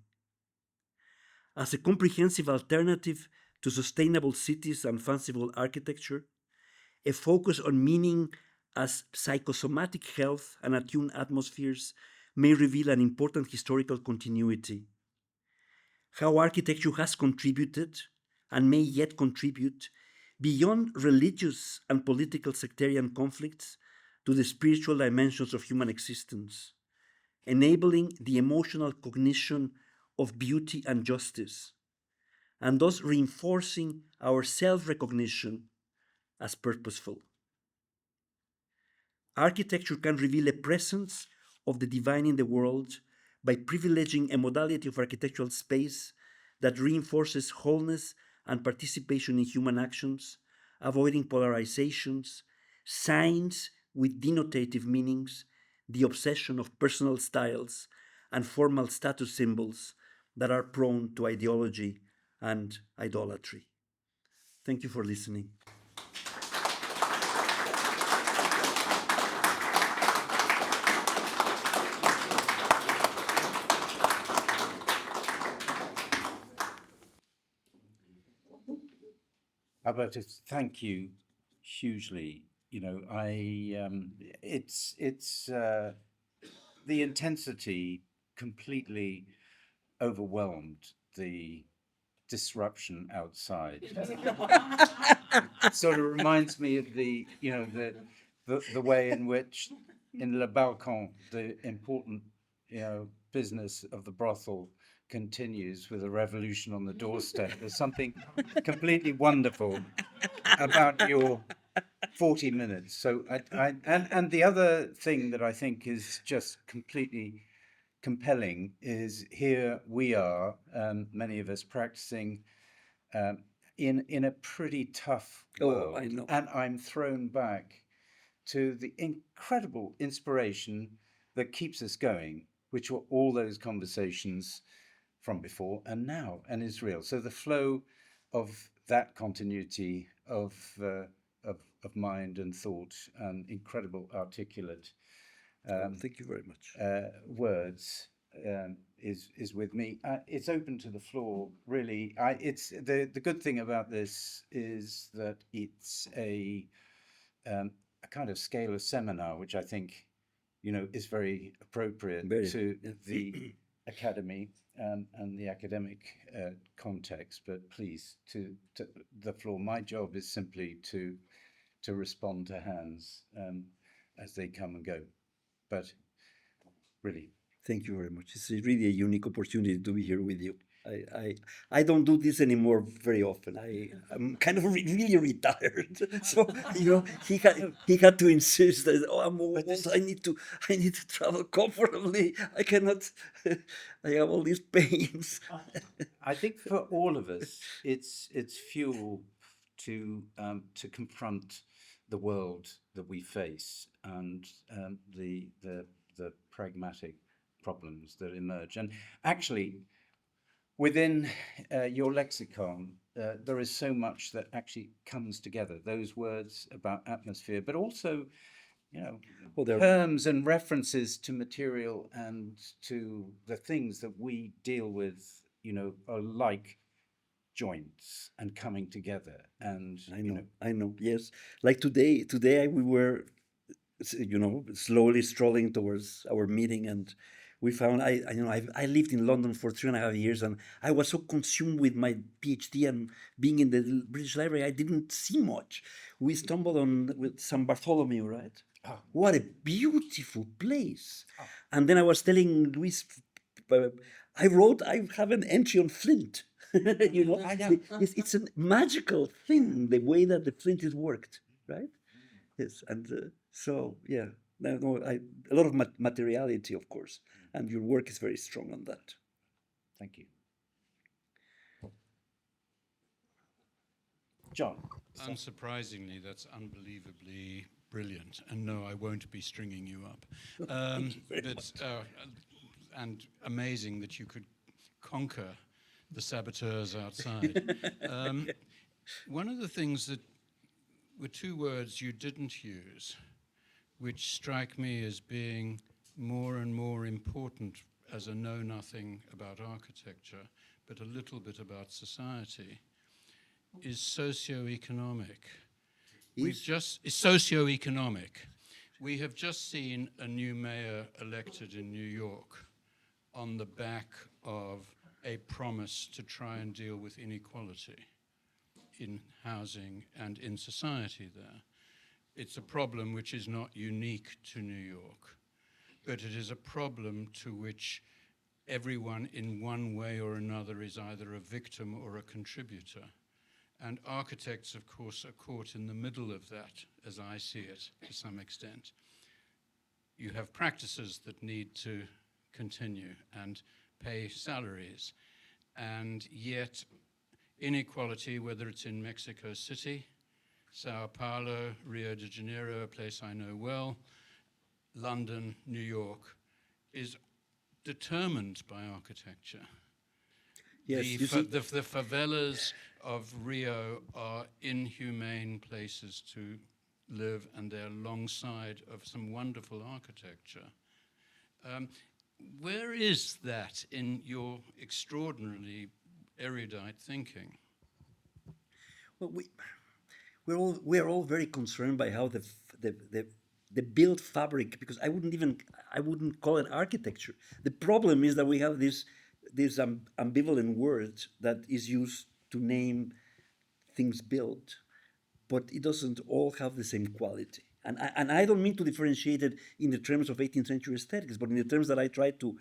As a comprehensive alternative to sustainable cities and fanciful architecture, a focus on meaning as psychosomatic health and attuned atmospheres may reveal an important historical continuity. How architecture has contributed and may yet contribute beyond religious and political sectarian conflicts to the spiritual dimensions of human existence, enabling the emotional cognition of beauty and justice, and thus reinforcing our self-recognition as purposeful. Architecture can reveal a presence of the divine in the world by privileging a modality of architectural space that reinforces wholeness and participation in human actions, avoiding polarizations, signs with denotative meanings, the obsession of personal styles, and formal status symbols that are prone to ideology and idolatry. Thank you for listening. Alberto, thank you hugely. You know, it's the intensity completely overwhelmed the disruption outside. It sort of reminds me of the way in which in Le Balcon, the important, business of the brothel continues with a revolution on the doorstep. There's something completely wonderful about your 40 minutes. So and the other thing that I think is just completely compelling is here we are, many of us practicing in a pretty tough world. I know. And I'm thrown back to the incredible inspiration that keeps us going, which were all those conversations from before and now and is real. So the flow of that continuity of mind and thought and incredible articulate Thank you very much. words is with me. It's open to the floor, really. It's the good thing about this is that it's a kind of scalar seminar, which I think is very appropriate to the academy and the academic context. But please, to the floor. My job is simply to respond to hands as they come and go. But really, thank you very much. It's really a unique opportunity to be here with you. I don't do this anymore very often. I'm kind of really retired. So he had to insist that I'm old. I need to travel comfortably. I cannot. I have all these pains. I think for all of us, it's fuel to confront the world that we face and the pragmatic problems that emerge. And actually, within your lexicon, there is so much that actually comes together. Those words about atmosphere, but also, terms and references to material and to the things that we deal with, are like joints and coming together. And I know. Yes, like today we were, slowly strolling towards our meeting, and we found I lived in London for 3.5 years, and I was so consumed with my PhD and being in the British Library, I didn't see much. We stumbled on with St. Bartholomew, right? Oh. What a beautiful place! Oh. And then I was telling Luis, I have an entry on Flint. It's a magical thing, the way that the Flint is worked, right? Yes, and so yeah, a lot of materiality, of course, and your work is very strong on that. Thank you, John. Unsurprisingly, that's unbelievably brilliant, and no, I won't be stringing you up. And amazing that you could conquer the saboteurs outside. One of the things that were two words you didn't use, which strike me as being more and more important as a know-nothing about architecture, but a little bit about society, is socio-economic. Is socio-economic. We have just seen a new mayor elected in New York on the back of a promise to try and deal with inequality in housing and in society there. It's a problem which is not unique to New York, but it is a problem to which everyone in one way or another is either a victim or a contributor. And architects, of course, are caught in the middle of that, as I see it, to some extent. You have practices that need to continue and pay salaries, and yet inequality, whether it's in Mexico City, Sao Paulo, Rio de Janeiro, a place I know well, London, New York, is determined by architecture. Yes, The favelas of Rio are inhumane places to live, and they're alongside of some wonderful architecture. Where is that in your extraordinarily erudite thinking? Well, we're all very concerned by how the built fabric, because I wouldn't call it architecture. The problem is that we have this ambivalent word that is used to name things built, but it doesn't all have the same quality. And I don't mean to differentiate it in the terms of 18th century aesthetics, but in the terms that I tried to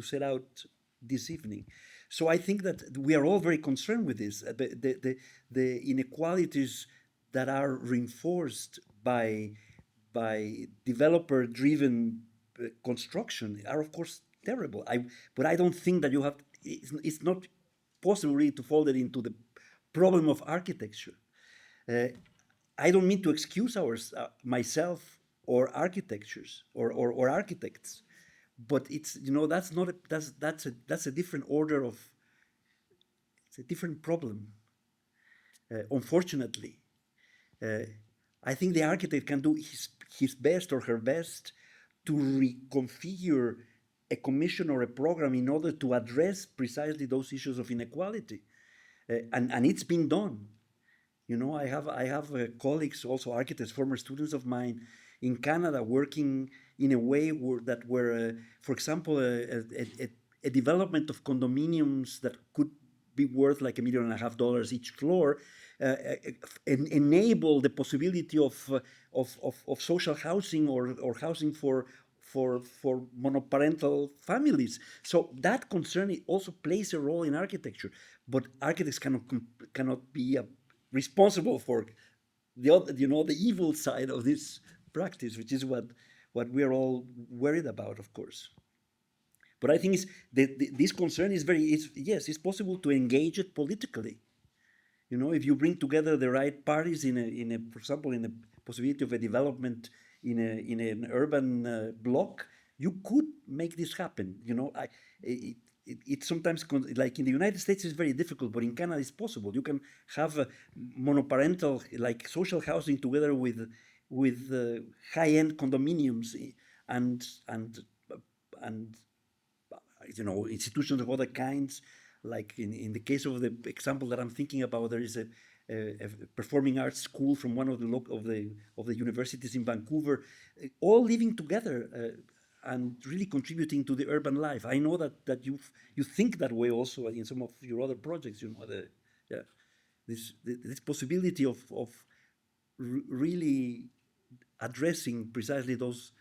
set out this evening. So I think that we are all very concerned with this. The inequalities that are reinforced by developer-driven construction are, of course, terrible. But I don't think that you have. It's not possible really to fold it into the problem of architecture. I don't mean to excuse myself or architectures or architects, but it's that's a different order of. It's a different problem. Unfortunately, I think the architect can do his best or her best to reconfigure a commission or a program in order to address precisely those issues of inequality, and it's been done. You know, I have colleagues, also architects, former students of mine in Canada, working in a way where for example, a development of condominiums that could be worth like $1.5 million each floor, enable the possibility of social housing or housing for monoparental families. So that concern also plays a role in architecture, but architects cannot be responsible for the evil side of this practice, which is what we're all worried about, of course. But I think this concern is it's possible to engage it politically. You know, if you bring together the right parties for example, in the possibility of a development in an urban block, you could make this happen. You know, it's sometimes like in the United States it's very difficult, but in Canada it's possible. You can have monoparental like social housing together with high-end condominiums and you know, institutions of other kinds. Like in the case of the example that I'm thinking about, there is a performing arts school from one of the universities in Vancouver, all living together and really contributing to the urban life. I know that you think that way also in some of your other projects. You know, this possibility of really addressing precisely those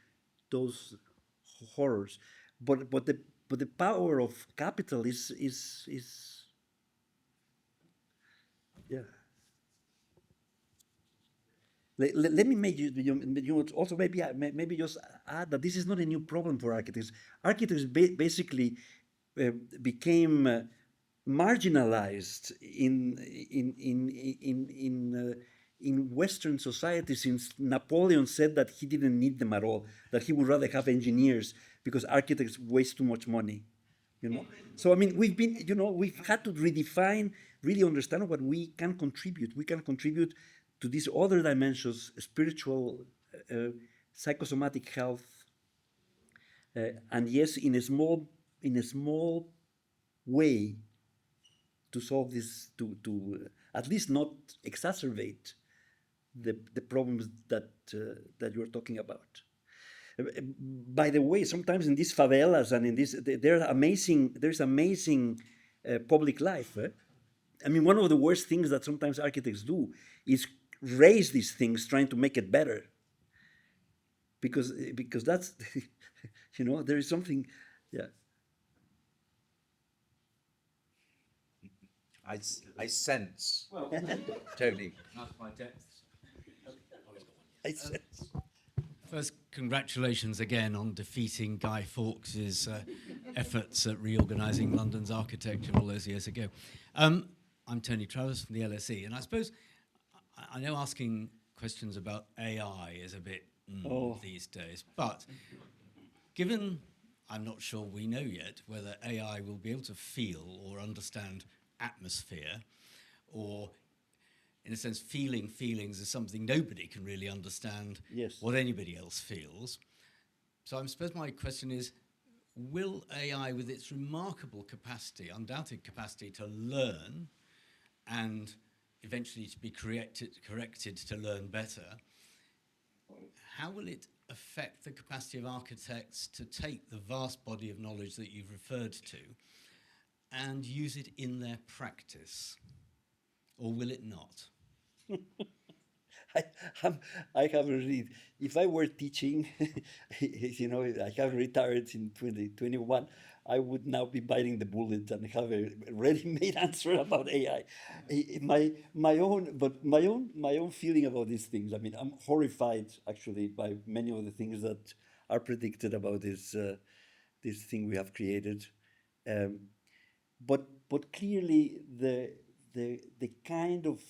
horrors, but the power of capital is yeah. Let me make you also maybe just add that this is not a new problem for architects. Architects basically became marginalized in Western society since Napoleon said that he didn't need them at all, that he would rather have engineers because architects waste too much money. You know, so I mean, we've had to redefine, really understand what we can contribute. We can contribute to these other dimensions: spiritual, psychosomatic health, and yes, in a small way, to solve this, to at least not exacerbate the problems that that you're talking about. By the way, sometimes in these favelas and in this, there's amazing public life. I mean, one of the worst things that sometimes architects do is raise these things, trying to make it better. Because that's, you know, there is something, yeah. I sense, Tony. That's my depth. I sense. First, congratulations again on defeating Guy Fawkes' efforts at reorganising London's architecture all those years ago. I'm Tony Travers from the LSE, and I suppose I know asking questions about AI is a bit these days, but given I'm not sure we know yet whether AI will be able to feel or understand atmosphere, or in a sense feeling feelings is something nobody can really understand what anybody else feels. So I suppose my question is, will AI, with its remarkable capacity, undoubted capacity to learn and eventually to be corrected to learn better, how will it affect the capacity of architects to take the vast body of knowledge that you've referred to and use it in their practice? Or will it not? I haven't read. If I were teaching, you know, I haven't retired in 2021, I would now be biting the bullet and have a ready-made answer about AI. My own feeling about these things. I mean, I'm horrified actually by many of the things that are predicted about this thing we have created. But clearly the kind of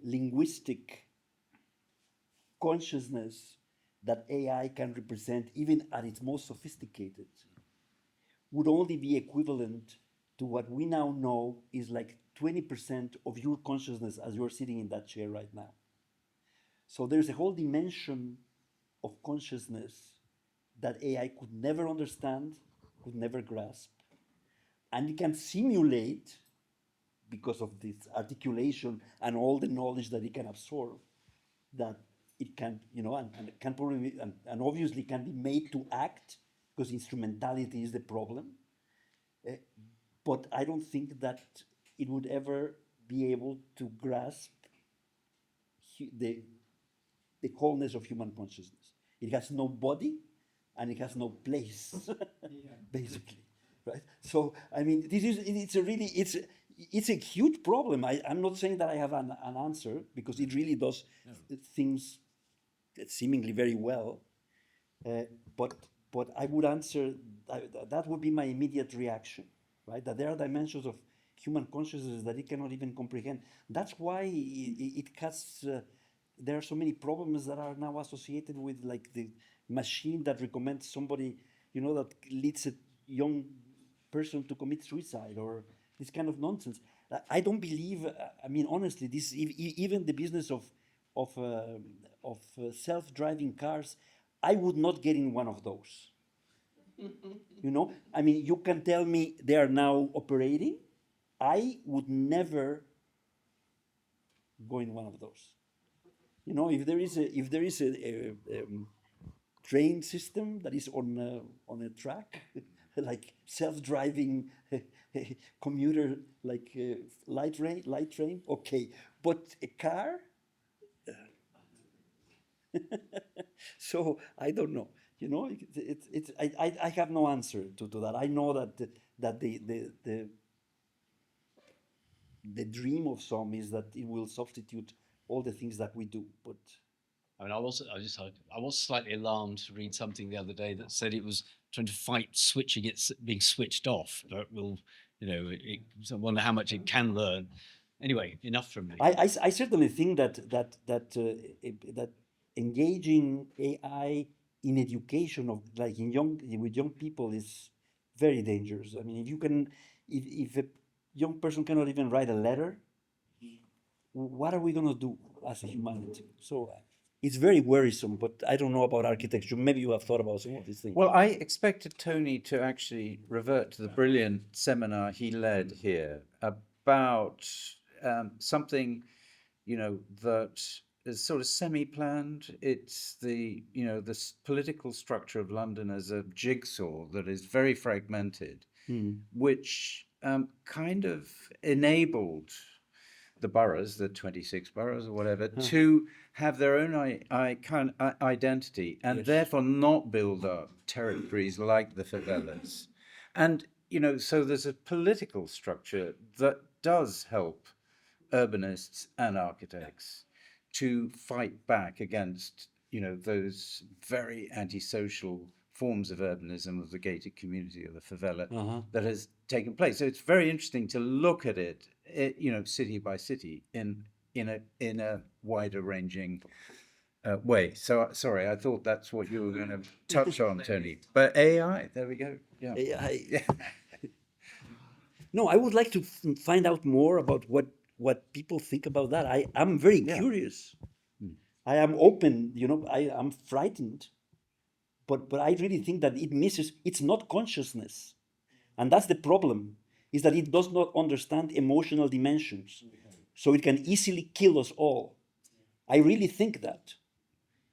linguistic consciousness that AI can represent, even at its most sophisticated, would only be equivalent to what we now know is like 20% of your consciousness as you're sitting in that chair right now. So there's a whole dimension of consciousness that AI could never understand, could never grasp, and it can simulate, because of this articulation and all the knowledge that it can absorb, that it can, you know, and it can probably, and obviously can be made to act, because instrumentality is the problem. But I don't think that it would ever be able to grasp the wholeness of human consciousness. It has no body and it has no place, basically, right? So, I mean, it's a huge problem. I'm not saying that I have an answer, because it really does things seemingly very well. But I would answer, that would be my immediate reaction, right? That there are dimensions of human consciousness that it cannot even comprehend. That's why it has, there are so many problems that are now associated with, like, the machine that recommends somebody, you know, that leads a young person to commit suicide, or this kind of nonsense. I don't believe, I mean, honestly, this, even the business of self-driving cars, I would not get in one of those. You know, I mean, you can tell me they are now operating. I would never go in one of those. You know, if there is a train system that is on a track, like self-driving commuter, like light train, okay. But a car? So I don't know. You know, I have no answer to that. I know that the dream of some is that it will substitute all the things that we do, but. I mean, I was slightly alarmed to read something the other day that said it was trying to fight being switched off, but will, you know, I wonder how much it can learn. Anyway, enough from me. I certainly think that engaging AI in education of, like, with young people is very dangerous. I mean, if a young person cannot even write a letter, what are we going to do as a humanity? So it's very worrisome, but I don't know about architecture. Maybe you have thought about some of these things. Well, I expected Tony to actually revert to the brilliant seminar he led here about something, that is sort of semi-planned. It's the political structure of London as a jigsaw that is very fragmented, which kind of enabled the boroughs, the 26 boroughs or whatever, to have their own identity and therefore not build up territories like the favelas. And, so there's a political structure that does help urbanists and architects to fight back against, those very antisocial forms of urbanism of the gated community of the favela that has taken place. So it's very interesting to look at it, city by city in a wider ranging way. So sorry, I thought that's what you were going to touch on, Tony. But AI, there we go. Yeah. AI. Yeah. No, I would like to find out more about what people think about that. I'm very curious. I am open, I am frightened, but I really think that it's not consciousness. And that's the problem, is that it does not understand emotional dimensions. So it can easily kill us all. I really think that.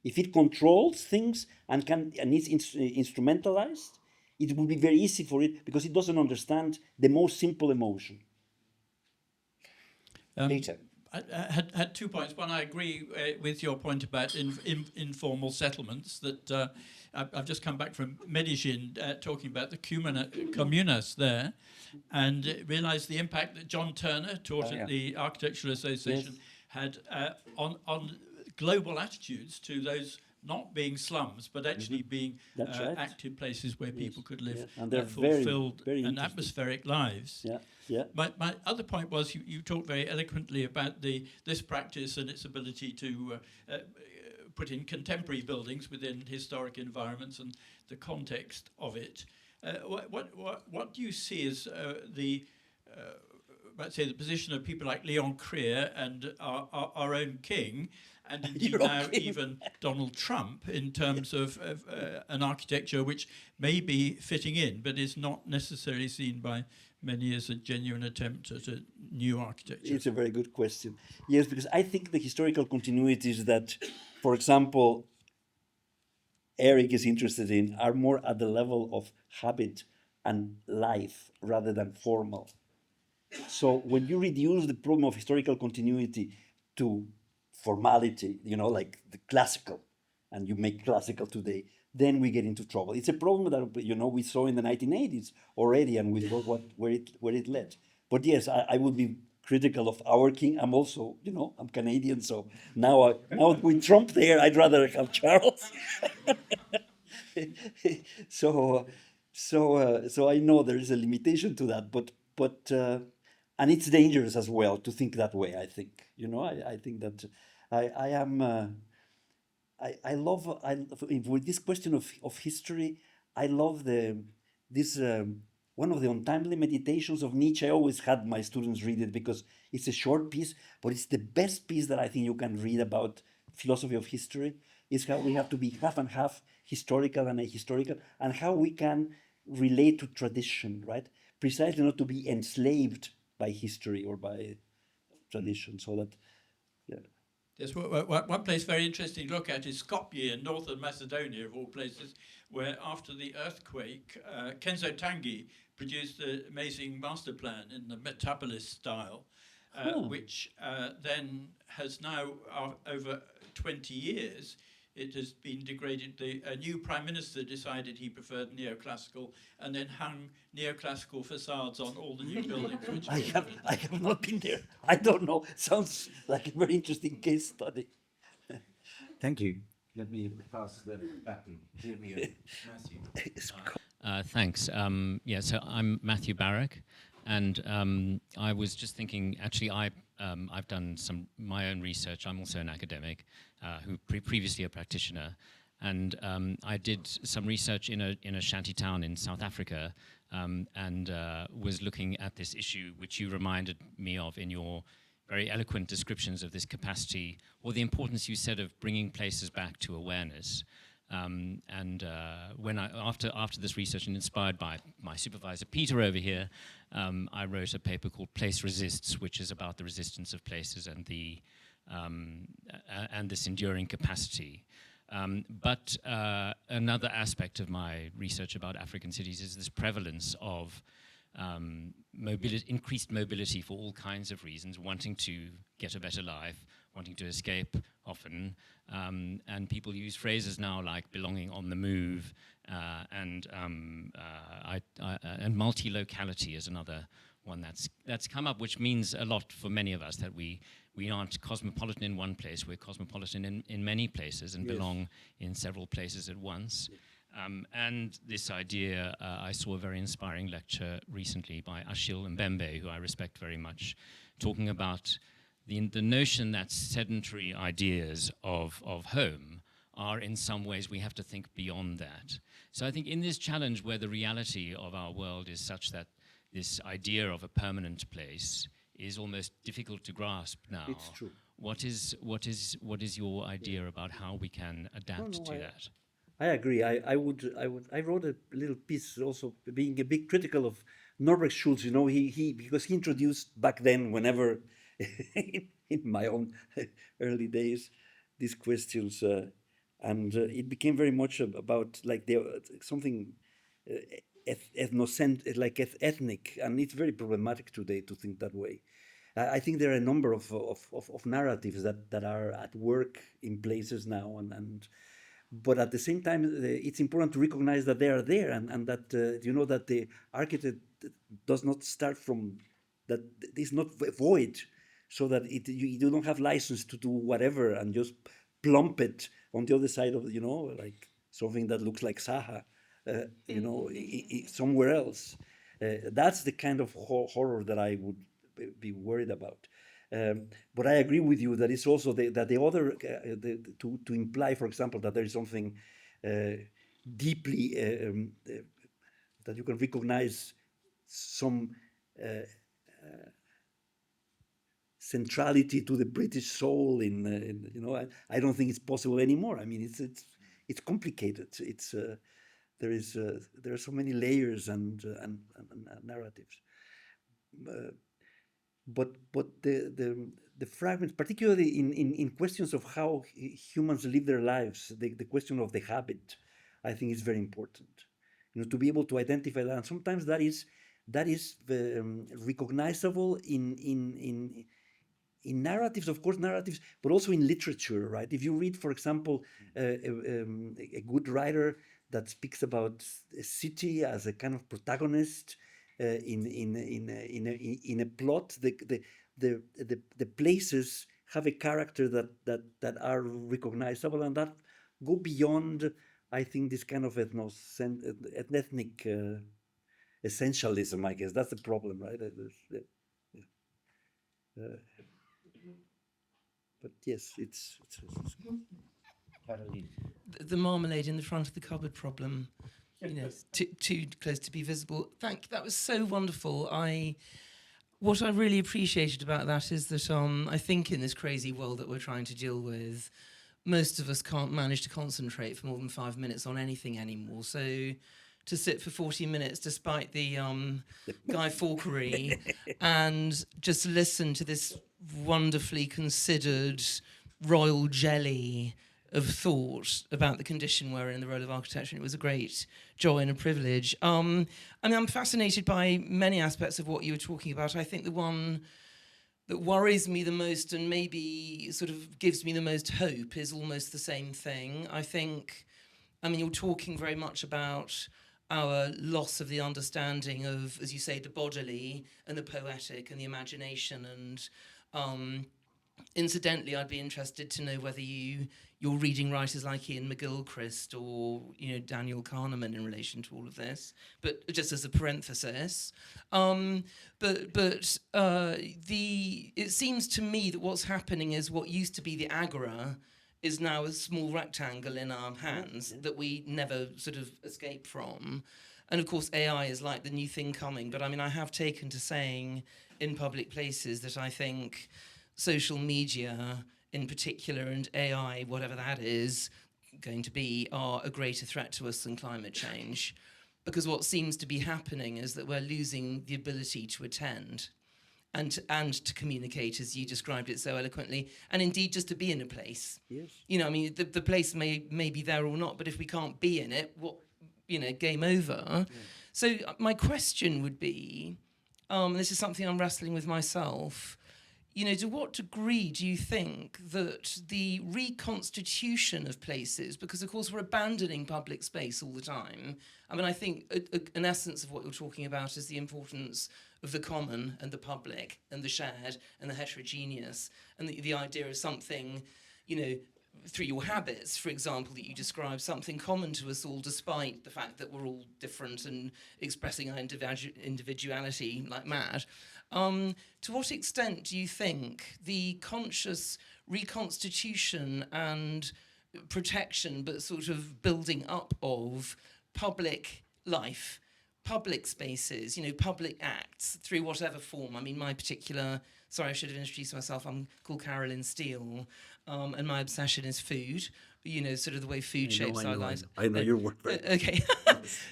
If it controls things and is instrumentalized, it will be very easy for it because it doesn't understand the most simple emotion. Peter. I had 2 points. One, I agree with your point about informal settlements. That I've just come back from Medellin talking about the comunas there, and realised the impact that John Turner taught at the Architectural Association had on global attitudes to those not being slums, but actually being active places where people could live and they're fulfilled very and atmospheric lives. My other point was you talked very eloquently about this practice and its ability to put in contemporary buildings within historic environments and the context of it. What do you see as let's say the position of people like Leon Krier and our own king, and indeed now even Donald Trump, in terms of an architecture which may be fitting in, but is not necessarily seen by many as a genuine attempt at a new architecture? It's a very good question. Yes, because I think the historical continuities that, for example, Eric is interested in are more at the level of habit and life rather than formal. So when you reduce the problem of historical continuity to formality, like the classical, and you make classical today, then we get into trouble. It's a problem that we saw in the 1980s already, and we saw where it led. But yes, I would be critical of our king. I'm also, I'm Canadian, so now with Trump there, I'd rather have Charles. So I know there is a limitation to that, but and it's dangerous as well to think that way. I think, I think that I am. I love with this question of history. I love this one of the untimely meditations of Nietzsche. I always had my students read it because it's a short piece, but it's the best piece that I think you can read about philosophy of history. Is how we have to be half and half, historical and ahistorical, and how we can relate to tradition, right? Precisely not to be enslaved by history or by tradition. So that, yeah. Yes, one place very interesting to look at is Skopje in northern Macedonia, of all places, where after the earthquake, Kenzo Tangi produced an amazing master plan in the metabolist style, which then has now, over 20 years, it has been degraded. A new prime minister decided he preferred neoclassical, and then hung neoclassical facades on all the new buildings. Which I have not been there. I don't know. Sounds like a very interesting case study. Thank you. Let me pass the baton. Here we go. Matthew. Thanks. So I'm Matthew Barac, and I was just thinking. Actually, I've done my own research. I'm also an academic, who previously a practitioner, and I did some research in a shanty town in South Africa, and was looking at this issue which you reminded me of in your very eloquent descriptions of this capacity, or the importance you said of bringing places back to awareness. When after this research, and inspired by my supervisor Peter over here, I wrote a paper called Place Resists, which is about the resistance of places and the and this enduring capacity. But another aspect of my research about African cities is this prevalence of increased mobility for all kinds of reasons, wanting to get a better life, wanting to escape often, and people use phrases now like belonging on the move, and multi-locality is another one that's come up, which means a lot for many of us, that we aren't cosmopolitan in one place, we're cosmopolitan in many places and belong in several places at once. And this idea, I saw a very inspiring lecture recently by Achille Mbembe, who I respect very much, talking about the notion that sedentary ideas of home are in some ways, we have to think beyond that. So I think in this challenge where the reality of our world is such that this idea of a permanent place is almost difficult to grasp now. It's true. What is your idea about how we can adapt to that? I agree. I wrote a little piece also being a big critical of Norbert Schulz. You know, because he introduced back then, whenever in my own early days, these questions, and it became very much about like something ethnic, and it's very problematic today to think that way. I think there are a number of narratives that are at work in places now, but at the same time, it's important to recognize that they are there, and that that the architect does not start from that. It's not void, so that you don't have license to do whatever and just plump it on the other side of like something that looks like Saha, somewhere else. That's the kind of horror that I would be worried about. But I agree with you that it's also that the other to imply, for example, that there is something deeply that you can recognize some centrality to the British soul I don't think it's possible anymore. I mean, it's complicated. There are so many layers and narratives. But the fragments, particularly in questions of how humans live their lives, the question of the habit, I think is very important. To be able to identify that, and sometimes that is recognizable in narratives, of course, but also in literature, right? If you read, for example, a good writer that speaks about a city as a kind of protagonist. In a plot, the places have a character that are recognizable and that go beyond, I think, this kind of ethnic essentialism. I guess that's the problem, right? But yes, it's Carolyn. The marmalade in the front of the cupboard problem. Too close to be visible. That was so wonderful. What I really appreciated about that is that I think in this crazy world that we're trying to deal with, most of us can't manage to concentrate for more than 5 minutes on anything anymore. So to sit for 40 minutes, despite the Guy Fawknery, and just listen to this wonderfully considered royal jelly of thought about the condition we're in, the role of architecture. And it was a great joy and a privilege. I'm fascinated by many aspects of what you were talking about. I think the one that worries me the most and maybe sort of gives me the most hope is almost the same thing. You're talking very much about our loss of the understanding of, as you say, the bodily and the poetic and the imagination. And incidentally, I'd be interested to know whether you're reading writers like Ian McGilchrist or Daniel Kahneman in relation to all of this. But just as a parenthesis, it seems to me that what's happening is what used to be the agora is now a small rectangle in our hands that we never sort of escape from. And of course, AI is like the new thing coming. But I have taken to saying in public places that I think social media in particular and AI, whatever that is going to be, are a greater threat to us than climate change. Because what seems to be happening is that we're losing the ability to attend. and to communicate, as you described it so eloquently, and indeed just to be in a place. Yes. You know, I mean, the place may be there or not, but if we can't be in it, what, you know, game over. Yeah. So my question would be, this is something I'm wrestling with myself, you know, to what degree do you think that the reconstitution of places, because of course we're abandoning public space all the time. I mean, I think an essence of what you're talking about is the importance of the common and the public and the shared and the heterogeneous, and the idea of something, you know, through your habits, for example, that you describe, something common to us all, despite the fact that we're all different and expressing our individuality like mad. To what extent do you think the conscious reconstitution and protection, but sort of building up of public life, public spaces, you know, public acts through whatever form? I mean, my particular, sorry, I should have introduced myself. I'm called Carolyn Steel, and my obsession is food. You know, sort of the way food shapes our lives. I know your work. Okay.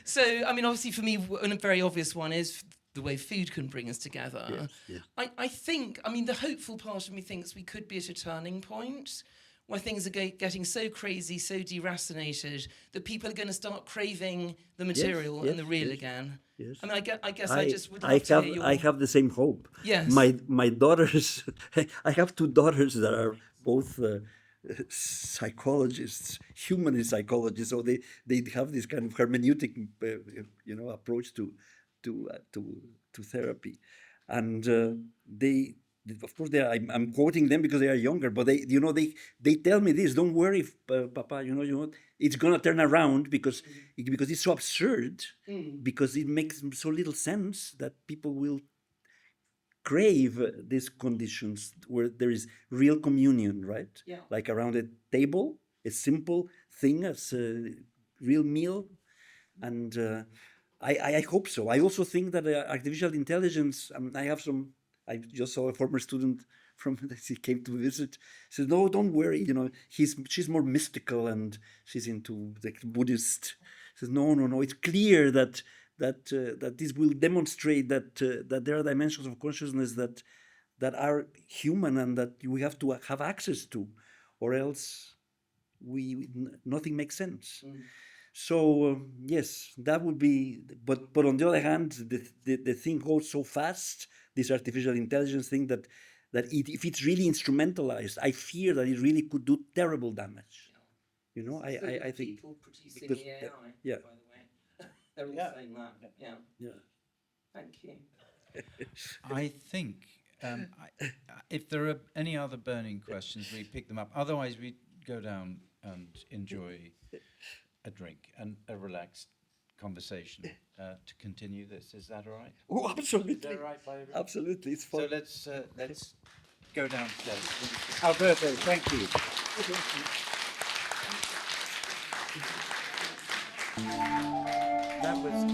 So, I mean, obviously for me, a very obvious one is the way food can bring us together. Yes, yes. I think, I mean, the hopeful part of me thinks we could be at a turning point where things are getting so crazy, so deracinated, that people are going to start craving the material and the real again. Yes. I mean, I guess I just would love to hear your... I have the same hope. Yes. My daughters, I have two daughters that are both psychologists, humanist psychologists, so they have this kind of hermeneutic, you know, approach to therapy, and they, of course, I'm quoting them because they are younger, but they tell me this: don't worry, Papa, you know, it's gonna turn around because it's so absurd, because it makes so little sense that people will crave these conditions where there is real communion, right? Yeah. Like around a table, a simple thing as a real meal, and I hope so. I also think that artificial intelligence. I just saw a former student from he came to visit. Said, "No, don't worry. You know, she's more mystical and she's into the Buddhist." Says, "No. It's clear that this will demonstrate that there are dimensions of consciousness that are human and that we have to have access to, or else nothing makes sense." So yes, that would be. But on the other hand, the thing goes so fast. This artificial intelligence thing that if it's really instrumentalized, I fear that it really could do terrible damage. You know, I think people producing because, the AI, yeah. by the way, they're all saying that. Yeah. Thank you. I think if there are any other burning questions, we pick them up. Otherwise, we go down and enjoy a drink and a relaxed conversation to continue this. Is that all right? Oh, absolutely. Is that all right by everyone? Absolutely, it's fun. So let's go downstairs. Alberto, thank you. That was